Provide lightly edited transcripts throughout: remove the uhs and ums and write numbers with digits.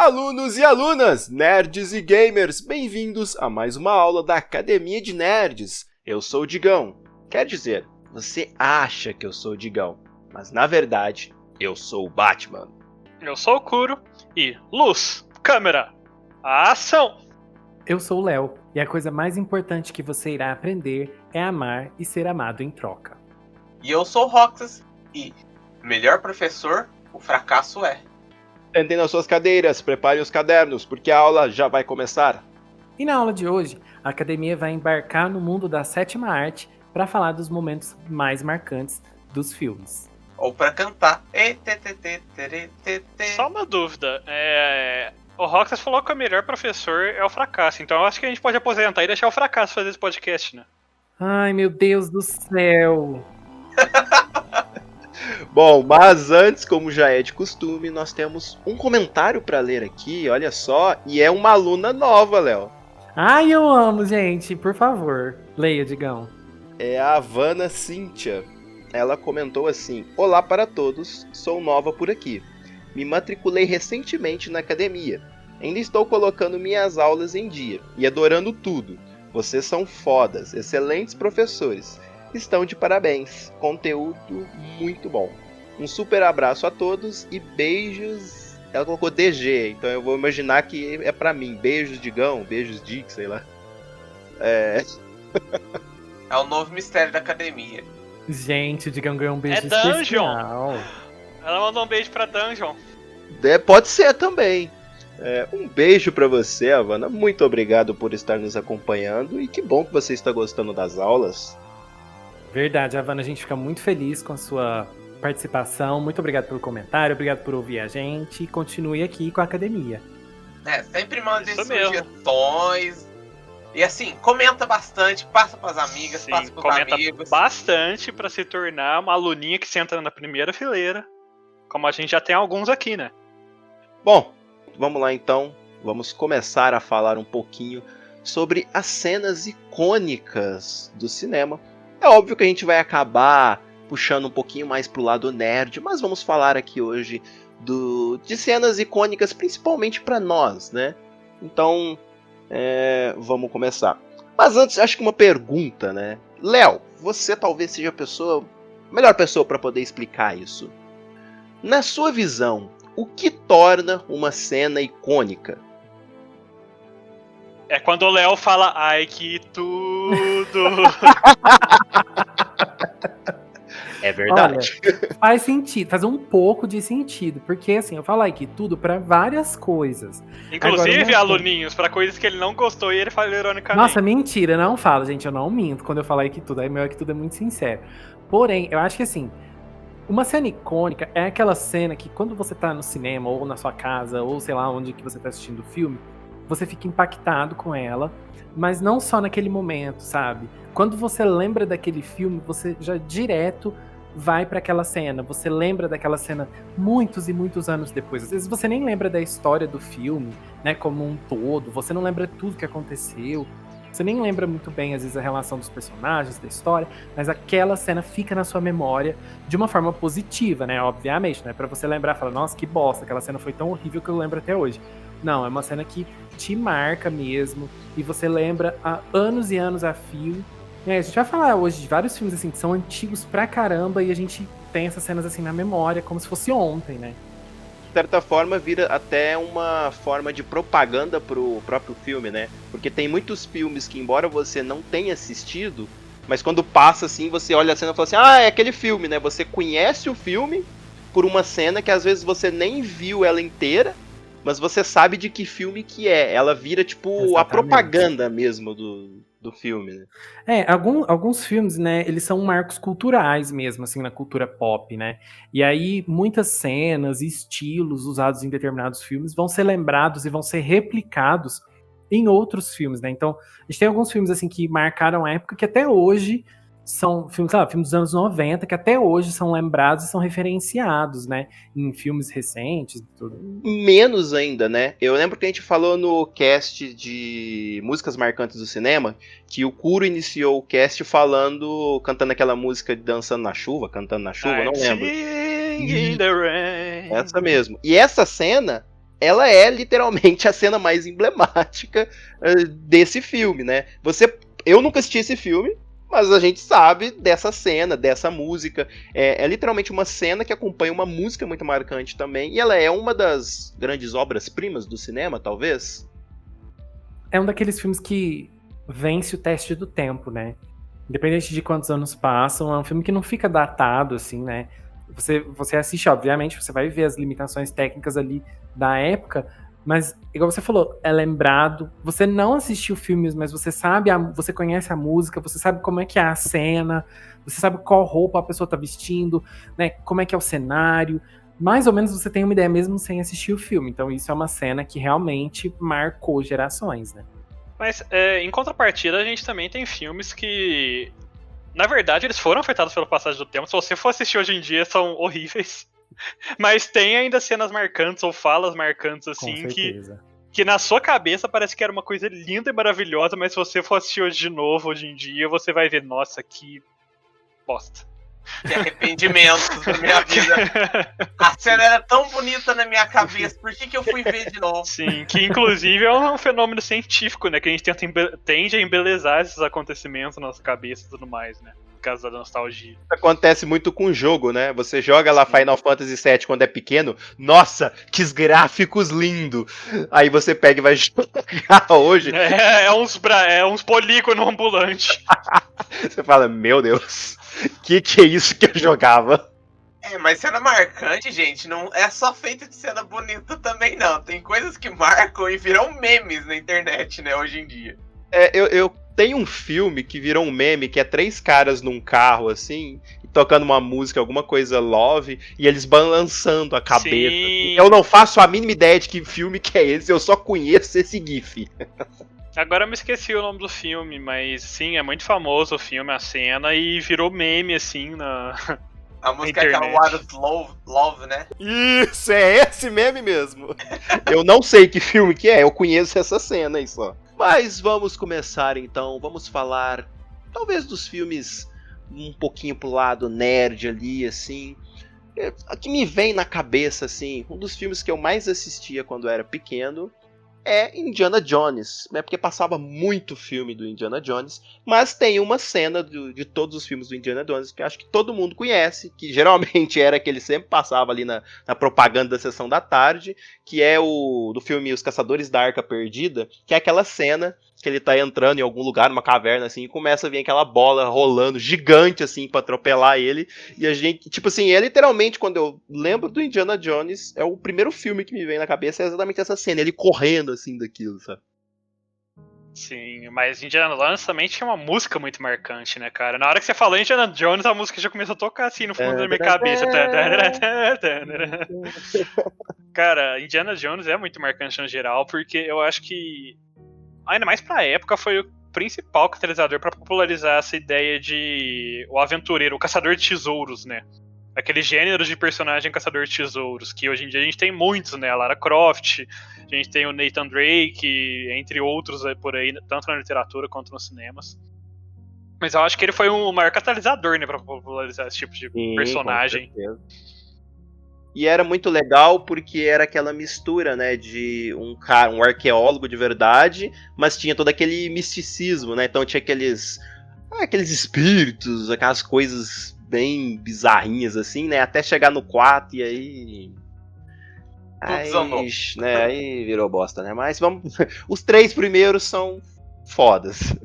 Alunos e alunas, nerds e gamers, bem-vindos a mais uma aula da Academia de Nerds. Eu sou o Digão. Quer dizer, você acha que eu sou o Digão, mas na verdade, eu sou o Batman. Eu sou o Kuro e luz, câmera, ação! Eu sou o Léo e a coisa mais importante que você irá aprender é amar e ser amado em troca. E eu sou o Roxas e melhor professor, o fracasso é. Sentem nas suas cadeiras, preparem os cadernos, porque a aula já vai começar. E na aula de hoje, a academia vai embarcar no mundo da sétima arte para falar dos momentos mais marcantes dos filmes. Ou pra cantar. Só uma dúvida, o Roxas falou que o melhor professor é o fracasso, então eu acho que a gente pode aposentar e deixar o fracasso fazer esse podcast, né? Ai, meu Deus do céu! Bom, mas antes, como já é de costume, nós temos um comentário para ler aqui, olha só, e é uma aluna nova, Léo. Ai, eu amo, gente, por favor. Leia, Digão. É a Havana Cíntia. Ela comentou assim: Olá para todos, sou nova por aqui. Me matriculei recentemente na academia. Ainda estou colocando minhas aulas em dia e adorando tudo. Vocês são fodas, excelentes professores. Estão de parabéns. Conteúdo muito bom. Um super abraço a todos e beijos. Ela colocou DG, então eu vou imaginar que é pra mim. Beijos, Digão, beijos, Dick, sei lá. É o novo mistério da academia. Gente, o Digão ganhou um beijo Dungeon. especial. Ela mandou um beijo pra Dungeon. Pode ser também. Um beijo pra você, Havana. Muito obrigado por estar nos acompanhando e que bom que você está gostando das aulas. Verdade, Havana, a gente fica muito feliz com a sua participação. Muito obrigado pelo comentário, obrigado por ouvir a gente e continue aqui com a academia. Sempre manda Isso sugestões. E assim, comenta bastante, passa pras amigas, Sim, passa pros comenta amigos. bastante pra se tornar uma aluninha que senta na primeira fileira, como a gente já tem alguns aqui, né? Bom, vamos lá então. Vamos começar a falar um pouquinho sobre as cenas icônicas do cinema. É óbvio que a gente vai acabar puxando um pouquinho mais pro lado nerd, mas vamos falar aqui hoje de cenas icônicas, principalmente para nós, né? Então, vamos começar. Mas antes, acho que uma pergunta, né? Léo, você talvez seja a melhor pessoa para poder explicar isso. Na sua visão, o que torna uma cena icônica? É quando o Léo fala, ai que tudo. É verdade. Olha, faz sentido, faz um pouco de sentido, porque assim, eu falo aqui tudo pra várias coisas. Inclusive, Agora, aluninhos, pra coisas que ele não gostou e ele fala ironicamente. Nossa, mentira, não falo, gente, eu não minto quando eu falar que tudo, aí meu que tudo é muito sincero. Porém, eu acho que assim, uma cena icônica é aquela cena que quando você tá no cinema, ou na sua casa, ou sei lá onde que você tá assistindo o filme, você fica impactado com ela, mas não só naquele momento, sabe? Quando você lembra daquele filme, você já direto vai pra aquela cena. Você lembra daquela cena muitos e muitos anos depois. Às vezes você nem lembra da história do filme, né, como um todo. Você não lembra tudo que aconteceu. Você nem lembra muito bem, às vezes, a relação dos personagens, da história, mas aquela cena fica na sua memória de uma forma positiva, né? Obviamente, né? Pra você lembrar, falar, nossa, que bosta, aquela cena foi tão horrível que eu lembro até hoje. Não, é uma cena que te marca mesmo, e você lembra há anos e anos a fio. A gente vai falar hoje de vários filmes assim que são antigos pra caramba, e a gente tem essas cenas assim na memória, como se fosse ontem, né? De certa forma, vira até uma forma de propaganda pro próprio filme, né? Porque tem muitos filmes que, embora você não tenha assistido, mas quando passa assim, você olha a cena e fala assim, é aquele filme, né? Você conhece o filme por uma cena que às vezes você nem viu ela inteira, mas você sabe de que filme que é. Ela vira, tipo, Exatamente. A propaganda mesmo do filme, né? Alguns filmes, né, eles são marcos culturais mesmo, assim, na cultura pop, né? E aí, muitas cenas e estilos usados em determinados filmes vão ser lembrados e vão ser replicados em outros filmes, né? Então, a gente tem alguns filmes, assim, que marcaram a época que até hoje são filmes, filmes dos anos 90, que até hoje são lembrados e são referenciados, né? Em filmes recentes e tudo. Menos ainda, né? Eu lembro que a gente falou no cast de músicas marcantes do cinema, que o Kuro iniciou o cast cantando aquela música de Dançando na Chuva, Cantando na Chuva, não lembro. In the rain. Essa mesmo. E essa cena ela é literalmente a cena mais emblemática desse filme, né? Eu nunca assisti esse filme, mas a gente sabe dessa cena, dessa música. É literalmente uma cena que acompanha uma música muito marcante também, e ela é uma das grandes obras-primas do cinema, talvez. É um daqueles filmes que vence o teste do tempo, né? Independente de quantos anos passam, é um filme que não fica datado, assim, né? Você assiste, obviamente, você vai ver as limitações técnicas ali da época, mas, igual você falou, é lembrado. Você não assistiu filmes, mas você sabe, você conhece a música, você sabe como é que é a cena, você sabe qual roupa a pessoa tá vestindo, né? Como é que é o cenário. Mais ou menos você tem uma ideia mesmo sem assistir o filme. Então isso é uma cena que realmente marcou gerações, né? Mas, em contrapartida, a gente também tem filmes que, na verdade, eles foram afetados pela passagem do tempo. Se você for assistir hoje em dia, são horríveis. Mas tem ainda cenas marcantes ou falas marcantes, assim, que na sua cabeça parece que era uma coisa linda e maravilhosa, mas se você for assistir hoje de novo, hoje em dia, você vai ver, nossa, que bosta. Que arrependimento da minha vida. A cena era tão bonita na minha cabeça, por que eu fui ver de novo? Sim, que inclusive é um fenômeno científico, né? Que a gente tende a embelezar esses acontecimentos na nossa cabeça e tudo mais, né? Por causa da nostalgia. Acontece muito com o jogo, né? Você joga lá Final Fantasy VII quando é pequeno, nossa, que gráficos lindos! Aí você pega e vai jogar hoje. É uns polígonos ambulantes. Você fala, meu Deus, que é isso que eu jogava? Mas cena marcante, gente, não é só feito de cena bonita também, não. Tem coisas que marcam e viram memes na internet, né, hoje em dia. Eu tenho um filme que virou um meme, que é 3 caras num carro, assim, tocando uma música, alguma coisa love, e eles balançando a cabeça. Sim. Eu não faço a mínima ideia de que filme que é esse, eu só conheço esse gif. Agora eu me esqueci o nome do filme, mas sim, é muito famoso o filme, a cena, e virou meme, assim, na... A música é aquela What is Love, né? Isso, é esse meme mesmo. Eu não sei que filme que é, eu conheço essa cena aí só. Mas vamos começar então, vamos falar talvez dos filmes um pouquinho pro lado nerd ali, assim. O que me vem na cabeça, assim, um dos filmes que eu mais assistia quando era pequeno é Indiana Jones, né? Porque passava muito filme do Indiana Jones, mas tem uma cena de todos os filmes do Indiana Jones que eu acho que todo mundo conhece, que geralmente era que ele sempre passava ali na propaganda da sessão da tarde, que é o do filme Os Caçadores da Arca Perdida, que é aquela cena que ele tá entrando em algum lugar, numa caverna, assim, e começa a vir aquela bola rolando gigante, assim, pra atropelar ele, e a gente, tipo assim, é literalmente, quando eu lembro do Indiana Jones, é o primeiro filme que me vem na cabeça, é exatamente essa cena, ele correndo, assim, daquilo, sabe? Sim, mas Indiana Jones também tinha uma música muito marcante, né, cara? Na hora que você falou Indiana Jones, a música já começou a tocar, assim, no fundo da minha cabeça. Cara, Indiana Jones é muito marcante no geral, porque eu acho que ainda mais pra época, foi o principal catalisador pra popularizar essa ideia de o aventureiro, o caçador de tesouros, né? Aquele gênero de personagem caçador de tesouros, que hoje em dia a gente tem muitos, né? A Lara Croft, a gente tem o Nathan Drake, entre outros por aí, tanto na literatura quanto nos cinemas. Mas eu acho que ele foi o maior catalisador, né, pra popularizar esse tipo de personagem. Com certeza. E era muito legal porque era aquela mistura, né, de um arqueólogo de verdade, mas tinha todo aquele misticismo, né? Então tinha aqueles espíritos, aquelas coisas bem bizarrinhas assim, né? Até chegar no 4 e aí né, aí virou bosta, né? Mas vamos, os 3 primeiros são fodas.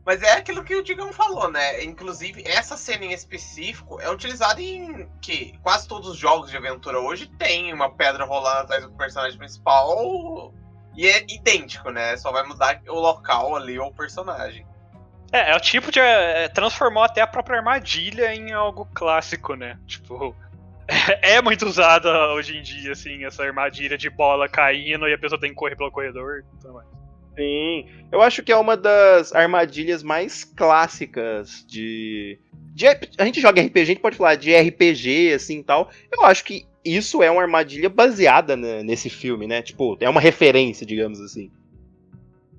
Mas é aquilo que o Digão falou, né? Inclusive, essa cena em específico é utilizada em que quase todos os jogos de aventura hoje tem uma pedra rolando atrás do personagem principal e é idêntico, né? Só vai mudar o local ali ou o personagem. É o tipo de... transformou até a própria armadilha em algo clássico, né? Tipo... É muito usada hoje em dia, assim, essa armadilha de bola caindo e a pessoa tem que correr pelo corredor e tudo mais. Sim, eu acho que é uma das armadilhas mais clássicas a gente joga RPG, a gente pode falar de RPG, assim, e tal. Eu acho que isso é uma armadilha baseada nesse filme, né? Tipo, é uma referência, digamos assim.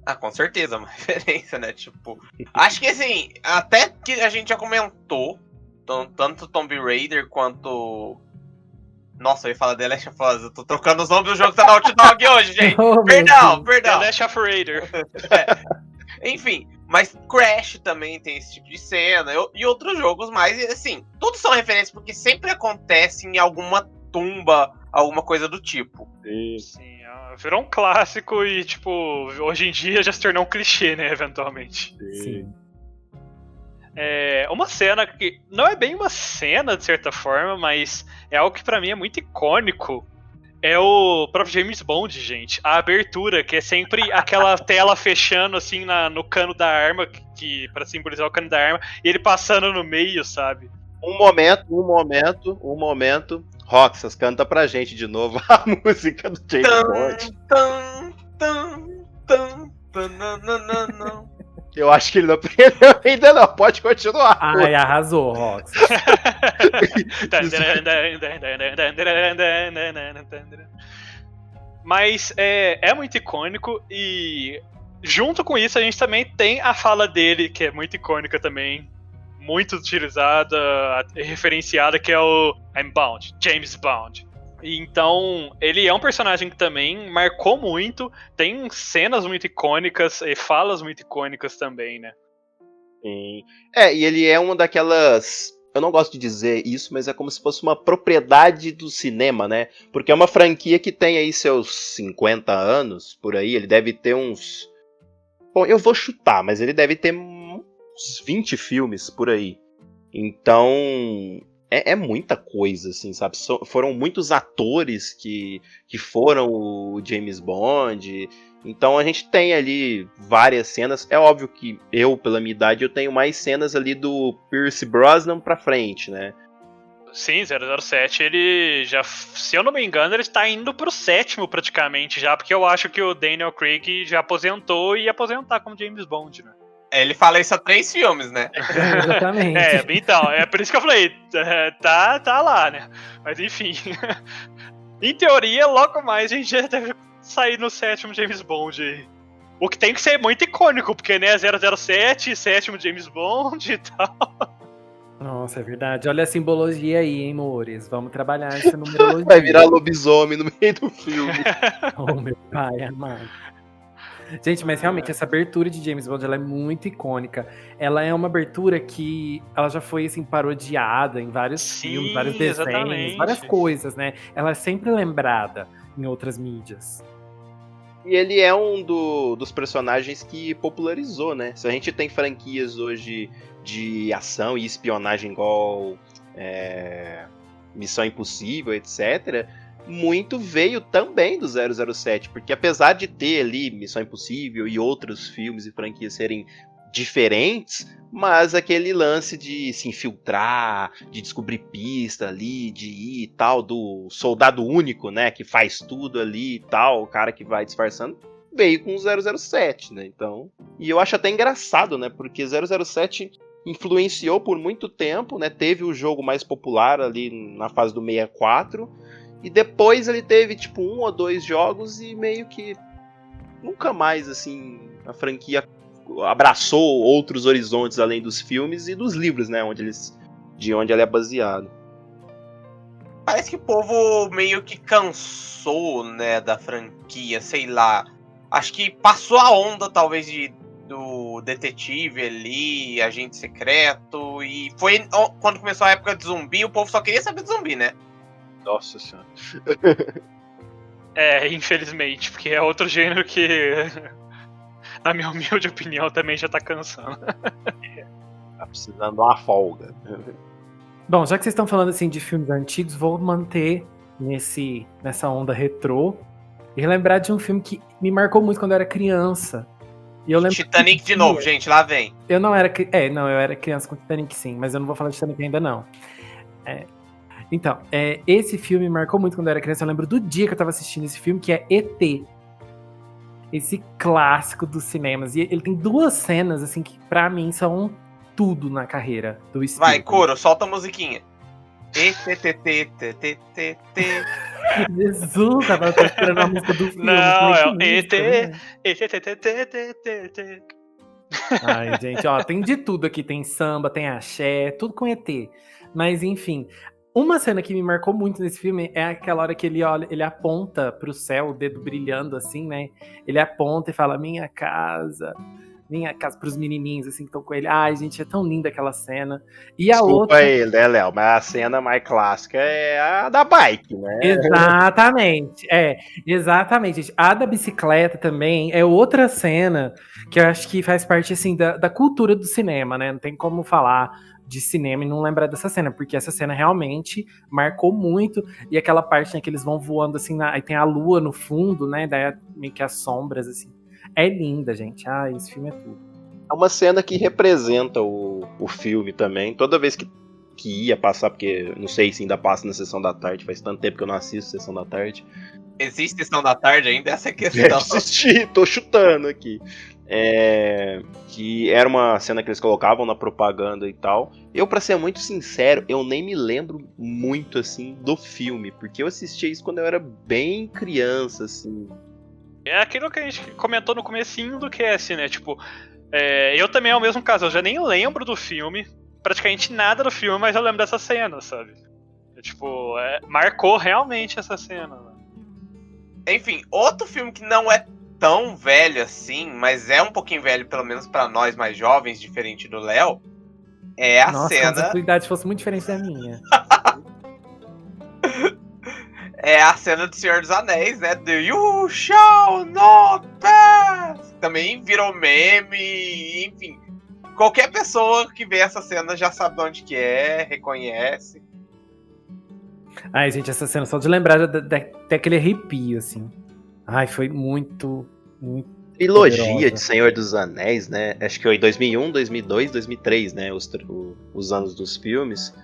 Ah, com certeza, uma referência, né? Tipo, acho que assim, até que a gente já comentou, tanto Tomb Raider quanto Nossa, eu ia falar The Last of Us. Eu tô trocando os nomes do jogo que tá na Naughty Dog hoje, gente. Oh, meu Perdão, Deus. The perdão. Last of Raider. Enfim, mas Crash também tem esse tipo de cena. E outros jogos mais. E assim, todos são referências porque sempre acontece em alguma tumba, alguma coisa do tipo. Sim, virou um clássico e, tipo, hoje em dia já se tornou um clichê, né, eventualmente. Sim. Uma cena que não é bem uma cena, de certa forma, mas é algo que pra mim é muito icônico. É o próprio James Bond, gente. A abertura, que é sempre aquela tela fechando, assim, no cano da arma, pra simbolizar o cano da arma, e ele passando no meio, sabe? Um momento. Roxas, canta pra gente de novo a música do James Bond. Eu acho que ele não aprendeu ainda não, pode continuar. Ai, arrasou, Rox. Mas é muito icônico e junto com isso a gente também tem a fala dele, que é muito icônica também, muito utilizada, referenciada, que é o I'm Bond, James Bond. Então, ele é um personagem que também marcou muito, tem cenas muito icônicas e falas muito icônicas também, né? Sim. E ele é uma daquelas... Eu não gosto de dizer isso, mas é como se fosse uma propriedade do cinema, né? Porque é uma franquia que tem aí seus 50 anos, por aí. Ele deve ter uns... Bom, eu vou chutar, mas ele deve ter uns 20 filmes por aí. Então... É muita coisa, assim, sabe? Foram muitos atores que foram o James Bond. Então a gente tem ali várias cenas. É óbvio que eu, pela minha idade, eu tenho mais cenas ali do Pierce Brosnan pra frente, né? Sim, 007, ele já, se eu não me engano, ele está indo pro 7º praticamente já, porque eu acho que o Daniel Craig já aposentou e ia aposentar como James Bond, né? Ele fala isso há 3 filmes, né? Exatamente. Então, é por isso que eu falei, tá lá, né? Mas enfim. Em teoria, logo mais a gente já deve sair no 7º James Bond aí. O que tem que ser muito icônico, porque né, 007, 7º James Bond e tal. Nossa, é verdade. Olha a simbologia aí, hein, Mores? Vamos trabalhar essa numerologia. Vai virar lobisomem no meio do filme. Oh, meu pai amado. Gente, mas realmente essa abertura de James Bond, ela é muito icônica. Ela é uma abertura que ela já foi assim parodiada em vários filmes, vários desenhos, exatamente. várias coisas, né? Ela é sempre lembrada em outras mídias. E ele é um dos personagens que popularizou, né? Se a gente tem franquias hoje de ação e espionagem igual Missão Impossível, etc., muito veio também do 007, porque apesar de ter ali Missão Impossível e outros filmes e franquias serem diferentes, mas aquele lance de se infiltrar, de descobrir pista ali, de ir e tal, do soldado único, né, que faz tudo ali e tal, o cara que vai disfarçando, veio com o 007, né, então... E eu acho até engraçado, né, porque 007 influenciou por muito tempo, né, teve o jogo mais popular ali na fase do 64, e depois ele teve, tipo, 1 ou 2 jogos e meio que nunca mais, assim, a franquia abraçou outros horizontes além dos filmes e dos livros, né, de onde ele é baseado. Parece que o povo meio que cansou, né, da franquia, sei lá. Acho que passou a onda, talvez, do detetive ali, agente secreto, e foi quando começou a época de zumbi, o povo só queria saber de zumbi, né? Nossa senhora. Infelizmente, porque é outro gênero que, na minha humilde opinião, também já tá cansando. Tá precisando de uma folga. Bom, já que vocês estão falando assim de filmes antigos, vou manter nessa onda retrô e relembrar de um filme que me marcou muito quando eu era criança. E eu lembro Titanic de novo, gente, lá vem. Eu não era... eu era criança com Titanic sim, mas eu não vou falar de Titanic ainda não. Então, esse filme marcou muito quando eu era criança. Eu lembro do dia que eu tava assistindo esse filme, que é E.T. Esse clássico dos cinemas. E ele tem 2 cenas, assim, que pra mim são tudo na carreira do Spielberg. Vai, coro, solta a musiquinha. E-T-T-T-T-T-T. Jesus, tava esperando a música do filme. Não, é o E.T. E-T-T-T-T-T-T. Ai, gente, ó, tem de tudo aqui. Tem samba, tem axé, tudo com ET. Mas, enfim, Uma cena que me marcou muito nesse filme é aquela hora que ele olha, ele aponta pro céu, o dedo brilhando assim, né? Ele aponta e fala, minha casa pros menininhos assim que estão com ele. Ai, gente, é tão linda aquela cena. E a Desculpa outra... aí, né, Léo? Mas a cena mais clássica é a da bike, né? Exatamente, exatamente, gente. A da bicicleta também é outra cena que eu acho que faz parte, assim, da cultura do cinema, né? Não tem como falar de cinema e não lembrar dessa cena, porque essa cena realmente marcou muito, e aquela parte, né, que eles vão voando, assim, aí tem a lua no fundo, né, daí meio que as sombras, assim. É linda, gente. Ah, esse filme é tudo. É uma cena que representa o filme também. Toda vez que ia passar, porque não sei se ainda passa na Sessão da Tarde, faz tanto tempo que eu não assisto Sessão da Tarde. Existe Sessão da Tarde ainda? Essa é a Deve questão. assistir, tô chutando aqui. Que era uma cena que eles colocavam na propaganda e tal. Eu, pra ser muito sincero, eu nem me lembro muito, assim, do filme, porque eu assisti isso quando eu era bem criança, assim. É aquilo que a gente comentou no comecinho do cast, né? Tipo, eu também é o mesmo caso, eu já nem lembro do filme, praticamente nada do filme, mas eu lembro dessa cena, sabe? Tipo, marcou realmente essa cena. Né? Enfim, outro filme que não é tão velho assim, mas é um pouquinho velho, pelo menos pra nós mais jovens, diferente do Léo, é a Nossa, cena... como se a sua idade fosse muito diferente da minha. É a cena do Senhor dos Anéis, né? Do You Shall Not Pass! Também virou meme, enfim. Qualquer pessoa que vê essa cena já sabe de onde que é, reconhece. Ai, gente, essa cena, só de lembrar, até aquele arrepio, assim. Ai, foi muito Trilogia poderosa. de Senhor dos Anéis, né? Acho que foi 2001, 2002, 2003, né? Os anos dos filmes.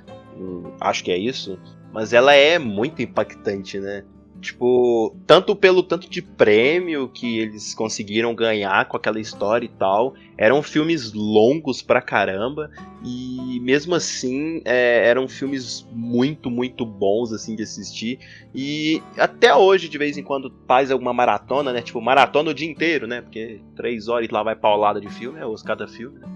Acho que é isso. Mas ela é muito impactante, né? Tipo, tanto pelo tanto de prêmio que eles conseguiram ganhar com aquela história e tal. Eram filmes longos pra caramba. E mesmo assim, eram filmes muito, muito bons, assim, de assistir. E até hoje, de vez em quando, faz alguma maratona, né? Tipo, maratona o dia inteiro, né? Porque 3 horas e lá vai paulada de filme, cada filme, né?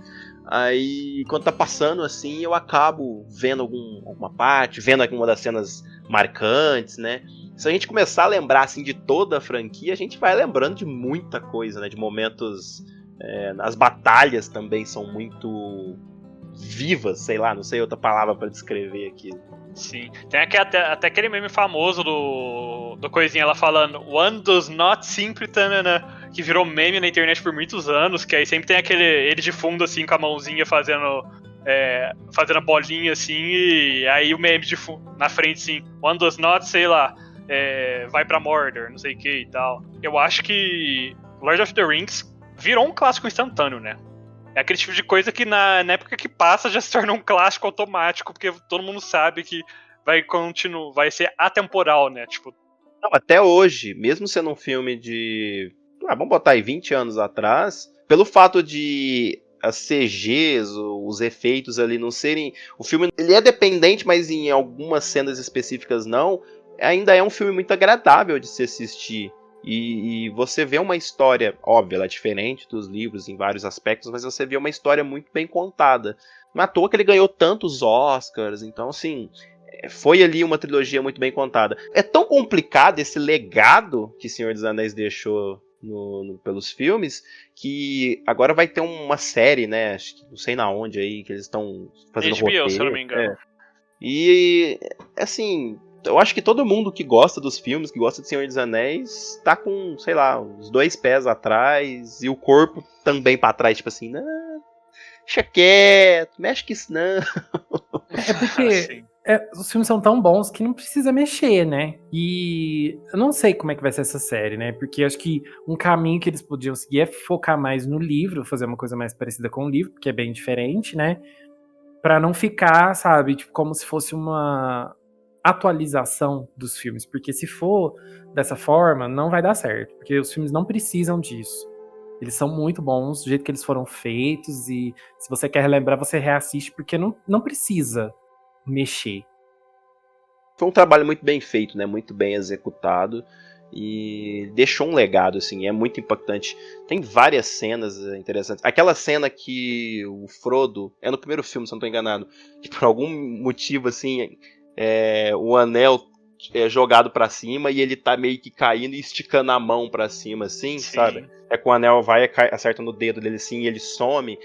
Aí, quando tá passando assim, eu acabo vendo alguma parte, vendo alguma das cenas marcantes, né? Se a gente começar a lembrar assim de toda a franquia, a gente vai lembrando de muita coisa, né? De momentos... as batalhas também são muito vivas, sei lá, não sei outra palavra pra descrever aqui. Sim. Tem até aquele meme famoso do coisinha lá falando One does not simply tanana, que virou meme na internet por muitos anos, que aí sempre tem ele de fundo assim com a mãozinha fazendo a bolinha assim, e aí o meme de fundo, na frente assim, One does not, sei lá, vai pra Mordor, não sei o que e tal. Eu acho que Lord of the Rings virou um clássico instantâneo, né? É aquele tipo de coisa que na época que passa já se torna um clássico automático, porque todo mundo sabe que vai ser atemporal, né? Tipo... Não, até hoje, mesmo sendo um filme de... vamos botar aí 20 anos atrás, pelo fato de as CGs, os efeitos ali não serem... O filme ele é dependente, mas em algumas cenas específicas não. Ainda é um filme muito agradável de se assistir. E você vê uma história, óbvio, ela é diferente dos livros em vários aspectos, mas você vê uma história muito bem contada. Não é à toa que ele ganhou tantos Oscars, então assim, foi ali uma trilogia muito bem contada. É tão complicado esse legado que Senhor dos Anéis deixou pelos filmes, que agora vai ter uma série, né, acho que não sei na onde aí, que eles estão fazendo HBO, roteiro. se eu não me engano. E, assim... Eu acho que todo mundo que gosta dos filmes, que gosta de Senhor dos Anéis, tá com, sei lá, os 2 pés atrás e o corpo também pra trás, tipo assim, não, deixa quieto, mexe com isso não. É porque os filmes são tão bons que não precisa mexer, né? E eu não sei como é que vai ser essa série, né? Porque eu acho que um caminho que eles podiam seguir é focar mais no livro, fazer uma coisa mais parecida com o livro, porque é bem diferente, né? Pra não ficar, sabe, tipo, como se fosse uma atualização dos filmes, porque se for dessa forma, não vai dar certo, porque os filmes não precisam disso. Eles são muito bons do jeito que eles foram feitos, e se você quer relembrar, você reassiste, porque não precisa mexer. Foi um trabalho muito bem feito, né? Muito bem executado e deixou um legado, assim, é muito impactante. Tem várias cenas interessantes. Aquela cena que o Frodo, é no primeiro filme, se eu não tô enganado, que por algum motivo, assim, o anel jogado pra cima e ele tá meio que caindo e esticando a mão pra cima, assim, Sim. sabe? É que o anel vai, acerta no dedo dele assim e ele some.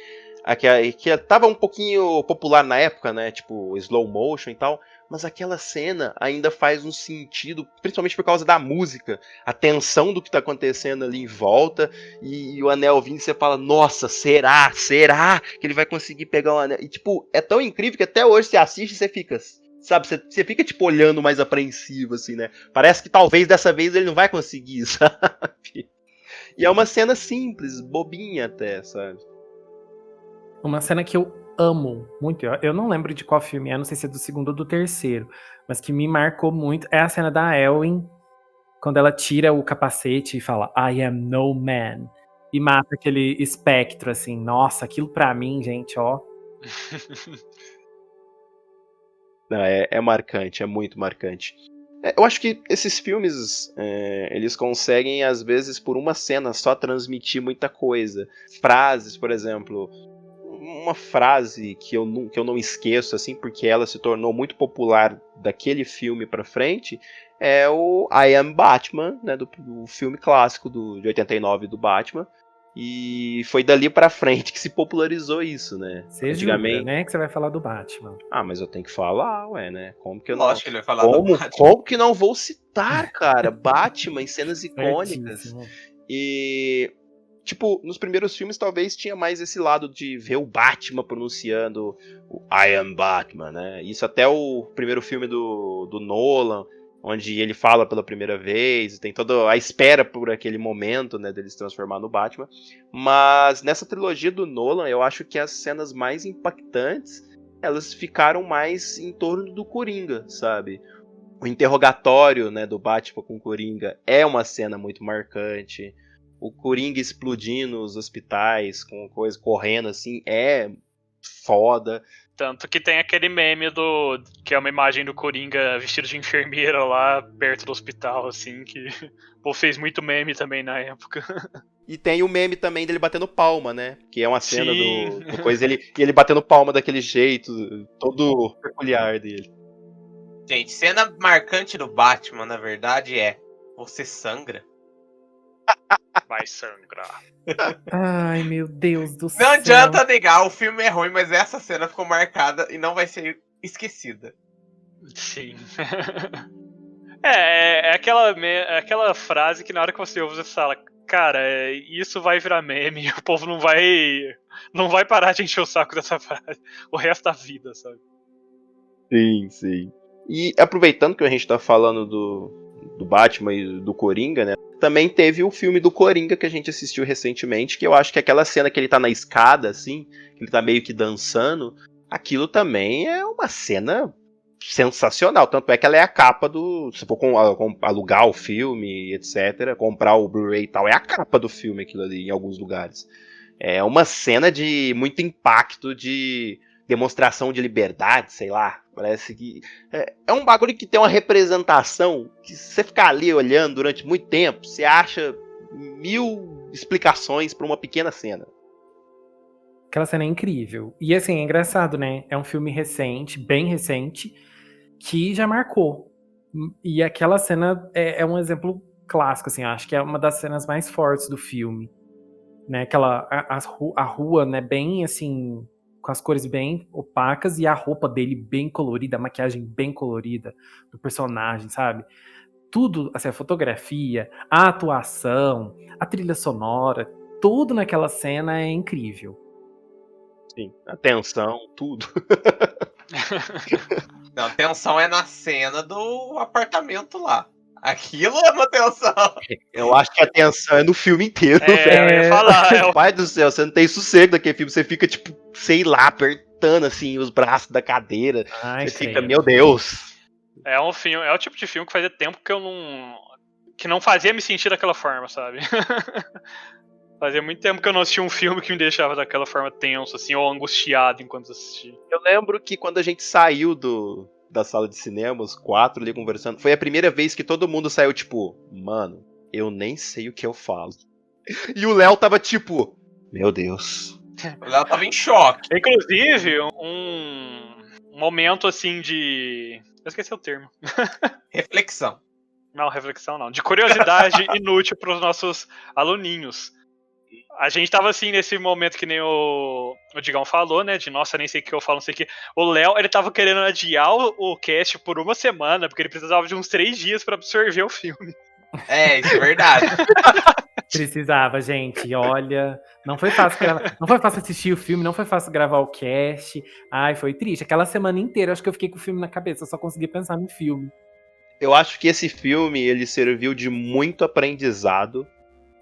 Que tava um pouquinho popular na época, né? Tipo, slow motion e tal. Mas aquela cena ainda faz um sentido, principalmente por causa da música, a tensão do que tá acontecendo ali em volta, e o anel vindo e você fala, nossa, será que ele vai conseguir pegar o anel? E tipo, é tão incrível que até hoje você assiste e você fica, sabe, você fica tipo olhando mais apreensivo, assim, né? Parece que talvez dessa vez ele não vai conseguir, sabe? E é uma cena simples, bobinha até, sabe? Uma cena que eu amo muito, eu não lembro de qual filme é, não sei se é do segundo ou do terceiro, mas que me marcou muito, é a cena da Elwyn, quando ela tira o capacete e fala, I am no man, e mata aquele espectro, assim, nossa, aquilo pra mim, gente, ó. Não, é marcante, é muito marcante. Eu acho que esses filmes, eles conseguem, às vezes, por uma cena só transmitir muita coisa. Frases, por exemplo, uma frase que eu não esqueço, assim, porque ela se tornou muito popular daquele filme pra frente, é o I Am Batman, né, do filme clássico de 89 do Batman. E foi dali pra frente que se popularizou isso, né? Você jura, né, que você vai falar do Batman. Ah, mas eu tenho que falar, ué, né? Como que eu Lógico não... que ele vai falar do Batman. Como que não vou citar, cara? Batman em cenas icônicas. Certíssimo. E... Tipo, nos primeiros filmes talvez tinha mais esse lado de ver o Batman pronunciando o I am Batman, né? Isso até o primeiro filme do Nolan, onde ele fala pela primeira vez, tem toda a espera por aquele momento, né, dele se transformar no Batman. Mas nessa trilogia do Nolan, eu acho que as cenas mais impactantes, elas ficaram mais em torno do Coringa, sabe? O interrogatório, né, do Batman com o Coringa é uma cena muito marcante. O Coringa explodindo os hospitais com coisa correndo assim é foda. Tanto que tem aquele meme que é uma imagem do Coringa vestido de enfermeira lá perto do hospital, assim, que o povo fez muito meme também na época. E tem o meme também dele batendo palma, né? Que é uma cena Sim. do coisa, ele batendo palma daquele jeito, todo peculiar dele. Gente, cena marcante do Batman, na verdade, é você sangra. Vai sangrar. Ai, meu Deus do céu. Não adianta negar, o filme é ruim, mas essa cena ficou marcada e não vai ser esquecida. Sim. É aquela frase que na hora que você ouve, você fala, cara, isso vai virar meme, o povo não vai parar de encher o saco dessa frase o resto da vida, sabe? Sim, sim. E aproveitando que a gente tá falando do Batman e do Coringa, né? Também teve o filme do Coringa que a gente assistiu recentemente, que eu acho que aquela cena que ele tá na escada, assim, que ele tá meio que dançando, aquilo também é uma cena sensacional. Tanto é que ela é a capa do... Se for alugar o filme, etc., comprar o Blu-ray e tal, é a capa do filme aquilo ali, em alguns lugares. É uma cena de muito impacto, de demonstração de liberdade, sei lá. Parece que é um bagulho que tem uma representação que se você ficar ali olhando durante muito tempo, você acha 1000 explicações para uma pequena cena. Aquela cena é incrível. E assim, é engraçado, né? É um filme recente, bem recente, que já marcou. E aquela cena é um exemplo clássico, assim, acho que é uma das cenas mais fortes do filme. Né? A rua, né, bem assim, com as cores bem opacas e a roupa dele bem colorida, a maquiagem bem colorida do personagem, sabe? Tudo, assim, a fotografia, a atuação, a trilha sonora, tudo naquela cena é incrível. Sim, a tensão, tudo. Não, a tensão é na cena do apartamento lá. Aquilo é uma tensão. Eu acho que a tensão é no filme inteiro, Eu ia falar. Pai do céu, você não tem sossego daquele filme, você fica, tipo, sei lá, apertando, assim, os braços da cadeira. Ai, Você fica, credo. meu Deus. É um filme, é o tipo de filme que fazia tempo que não fazia me sentir daquela forma, sabe? Fazia muito tempo que eu não assistia um filme que me deixava daquela forma tenso, assim, ou angustiado enquanto assistia. Eu lembro que quando a gente saiu da sala de cinema, os 4 ali conversando, foi a primeira vez que todo mundo saiu, tipo, mano, eu nem sei o que eu falo. E o Léo tava tipo, meu Deus. O Léo tava em choque. Inclusive, um momento assim de... esqueci o termo. Reflexão. Não, reflexão não. De curiosidade inútil para os nossos aluninhos. A gente tava assim nesse momento que nem o Digão falou, né? De nossa, nem sei o que eu falo, não sei o que. O Léo, ele tava querendo adiar o cast por uma semana, porque ele precisava de uns 3 dias pra absorver o filme. É, isso é verdade. Precisava, gente. Olha, não foi fácil não foi fácil assistir o filme, não foi fácil gravar o cast. Ai, foi triste. Aquela semana inteira, acho que eu fiquei com o filme na cabeça, eu só consegui pensar no filme. Eu acho que esse filme ele serviu de muito aprendizado,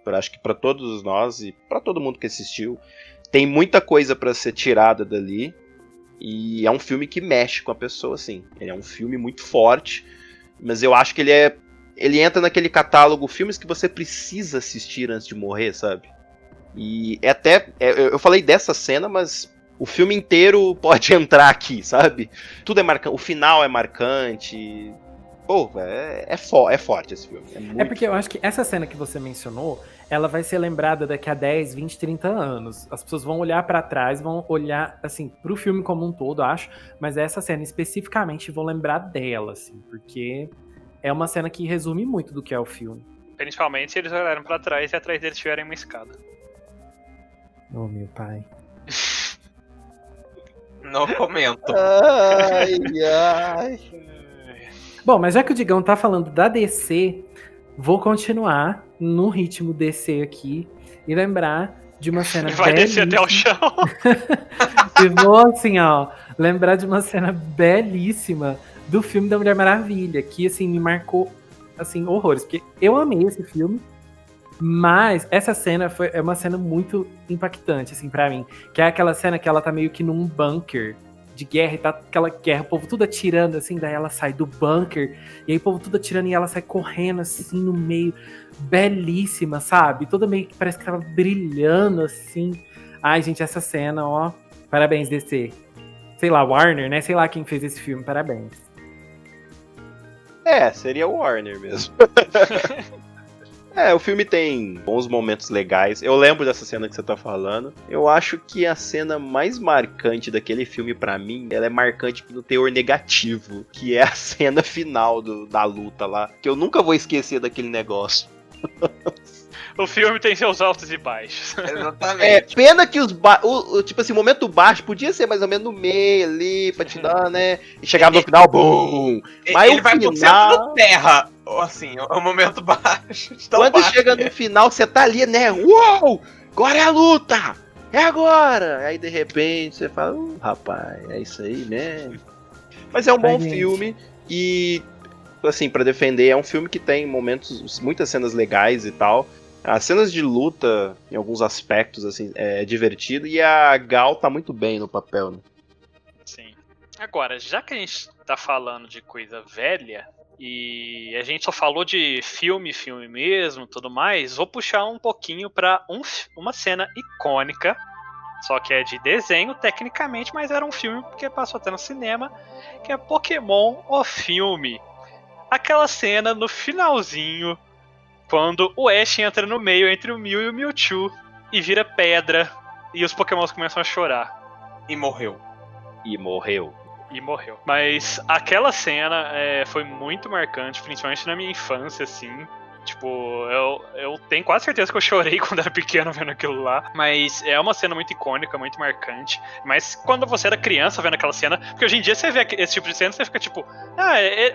acho que para todos nós e para todo mundo que assistiu. Tem muita coisa para ser tirada dali e é um filme que mexe com a pessoa, assim. Ele é um filme muito forte, mas eu acho que ele entra naquele catálogo filmes que você precisa assistir antes de morrer, sabe? E eu falei dessa cena, mas o filme inteiro pode entrar aqui, sabe? Tudo é marcante, o final é marcante. Pô, é forte esse filme. É porque eu acho que essa cena que você mencionou, ela vai ser lembrada daqui a 10, 20, 30 anos. As pessoas vão olhar pra trás, vão olhar, assim, pro filme como um todo, acho, mas essa cena especificamente vão lembrar dela, assim, porque é uma cena que resume muito do que é o filme. Principalmente se eles olharam pra trás e atrás deles tiverem uma escada. Oh, meu pai. Não comento. Ai. Bom, mas já que o Digão tá falando da DC, vou continuar no ritmo DC aqui e lembrar de uma cena Vai descer até o chão. E vou, assim, ó, lembrar de uma cena belíssima do filme da Mulher Maravilha, que, assim, me marcou, assim, horrores. Porque eu amei esse filme, mas essa cena é uma cena muito impactante, assim, pra mim. Que é aquela cena que ela tá meio que num bunker de guerra, e tá aquela guerra, o povo tudo atirando, assim, daí ela sai do bunker, e aí o povo tudo atirando, e ela sai correndo, assim, no meio, belíssima, sabe? Toda meio que parece que tava brilhando, assim. Ai, gente, essa cena, ó, parabéns, DC. Sei lá, Warner, né? Sei lá quem fez esse filme, parabéns. Seria o Warner mesmo. O filme tem bons momentos legais. Eu lembro dessa cena que você tá falando. Eu acho que a cena mais marcante daquele filme, pra mim, ela é marcante no teor negativo, que é a cena final da luta lá, que eu nunca vou esquecer daquele negócio. O filme tem seus altos e baixos. Exatamente. Pena que tipo assim, o momento baixo podia ser mais ou menos no meio ali, pra te dar, né? E chegava no final, BUM! Mas ele vai pro centro da terra. Assim, é o momento baixo. Quando chega no final, você tá ali, né? Uou! Agora é a luta! É agora! Aí de repente você fala, rapaz, é isso aí, né? Mas é um bom filme e, assim, pra defender, é um filme que tem momentos, muitas cenas legais e tal. As cenas de luta, em alguns aspectos, assim, é divertido. E a Gal tá muito bem no papel, né? Sim. Agora, já que a gente tá falando de coisa velha, e a gente só falou de filme mesmo, tudo mais, vou puxar um pouquinho pra uma cena icônica, só que é de desenho, tecnicamente, mas era um filme porque passou até no cinema, que é Pokémon, o filme. Aquela cena no finalzinho, quando o Ash entra no meio entre o Mew e o Mewtwo e vira pedra e os Pokémons começam a chorar. E morreu. Mas aquela cena foi muito marcante, principalmente na minha infância, assim. Tipo, eu tenho quase certeza que eu chorei quando era pequeno vendo aquilo lá. Mas é uma cena muito icônica, muito marcante. Mas quando você era criança vendo aquela cena... Porque hoje em dia você vê esse tipo de cena, você fica tipo...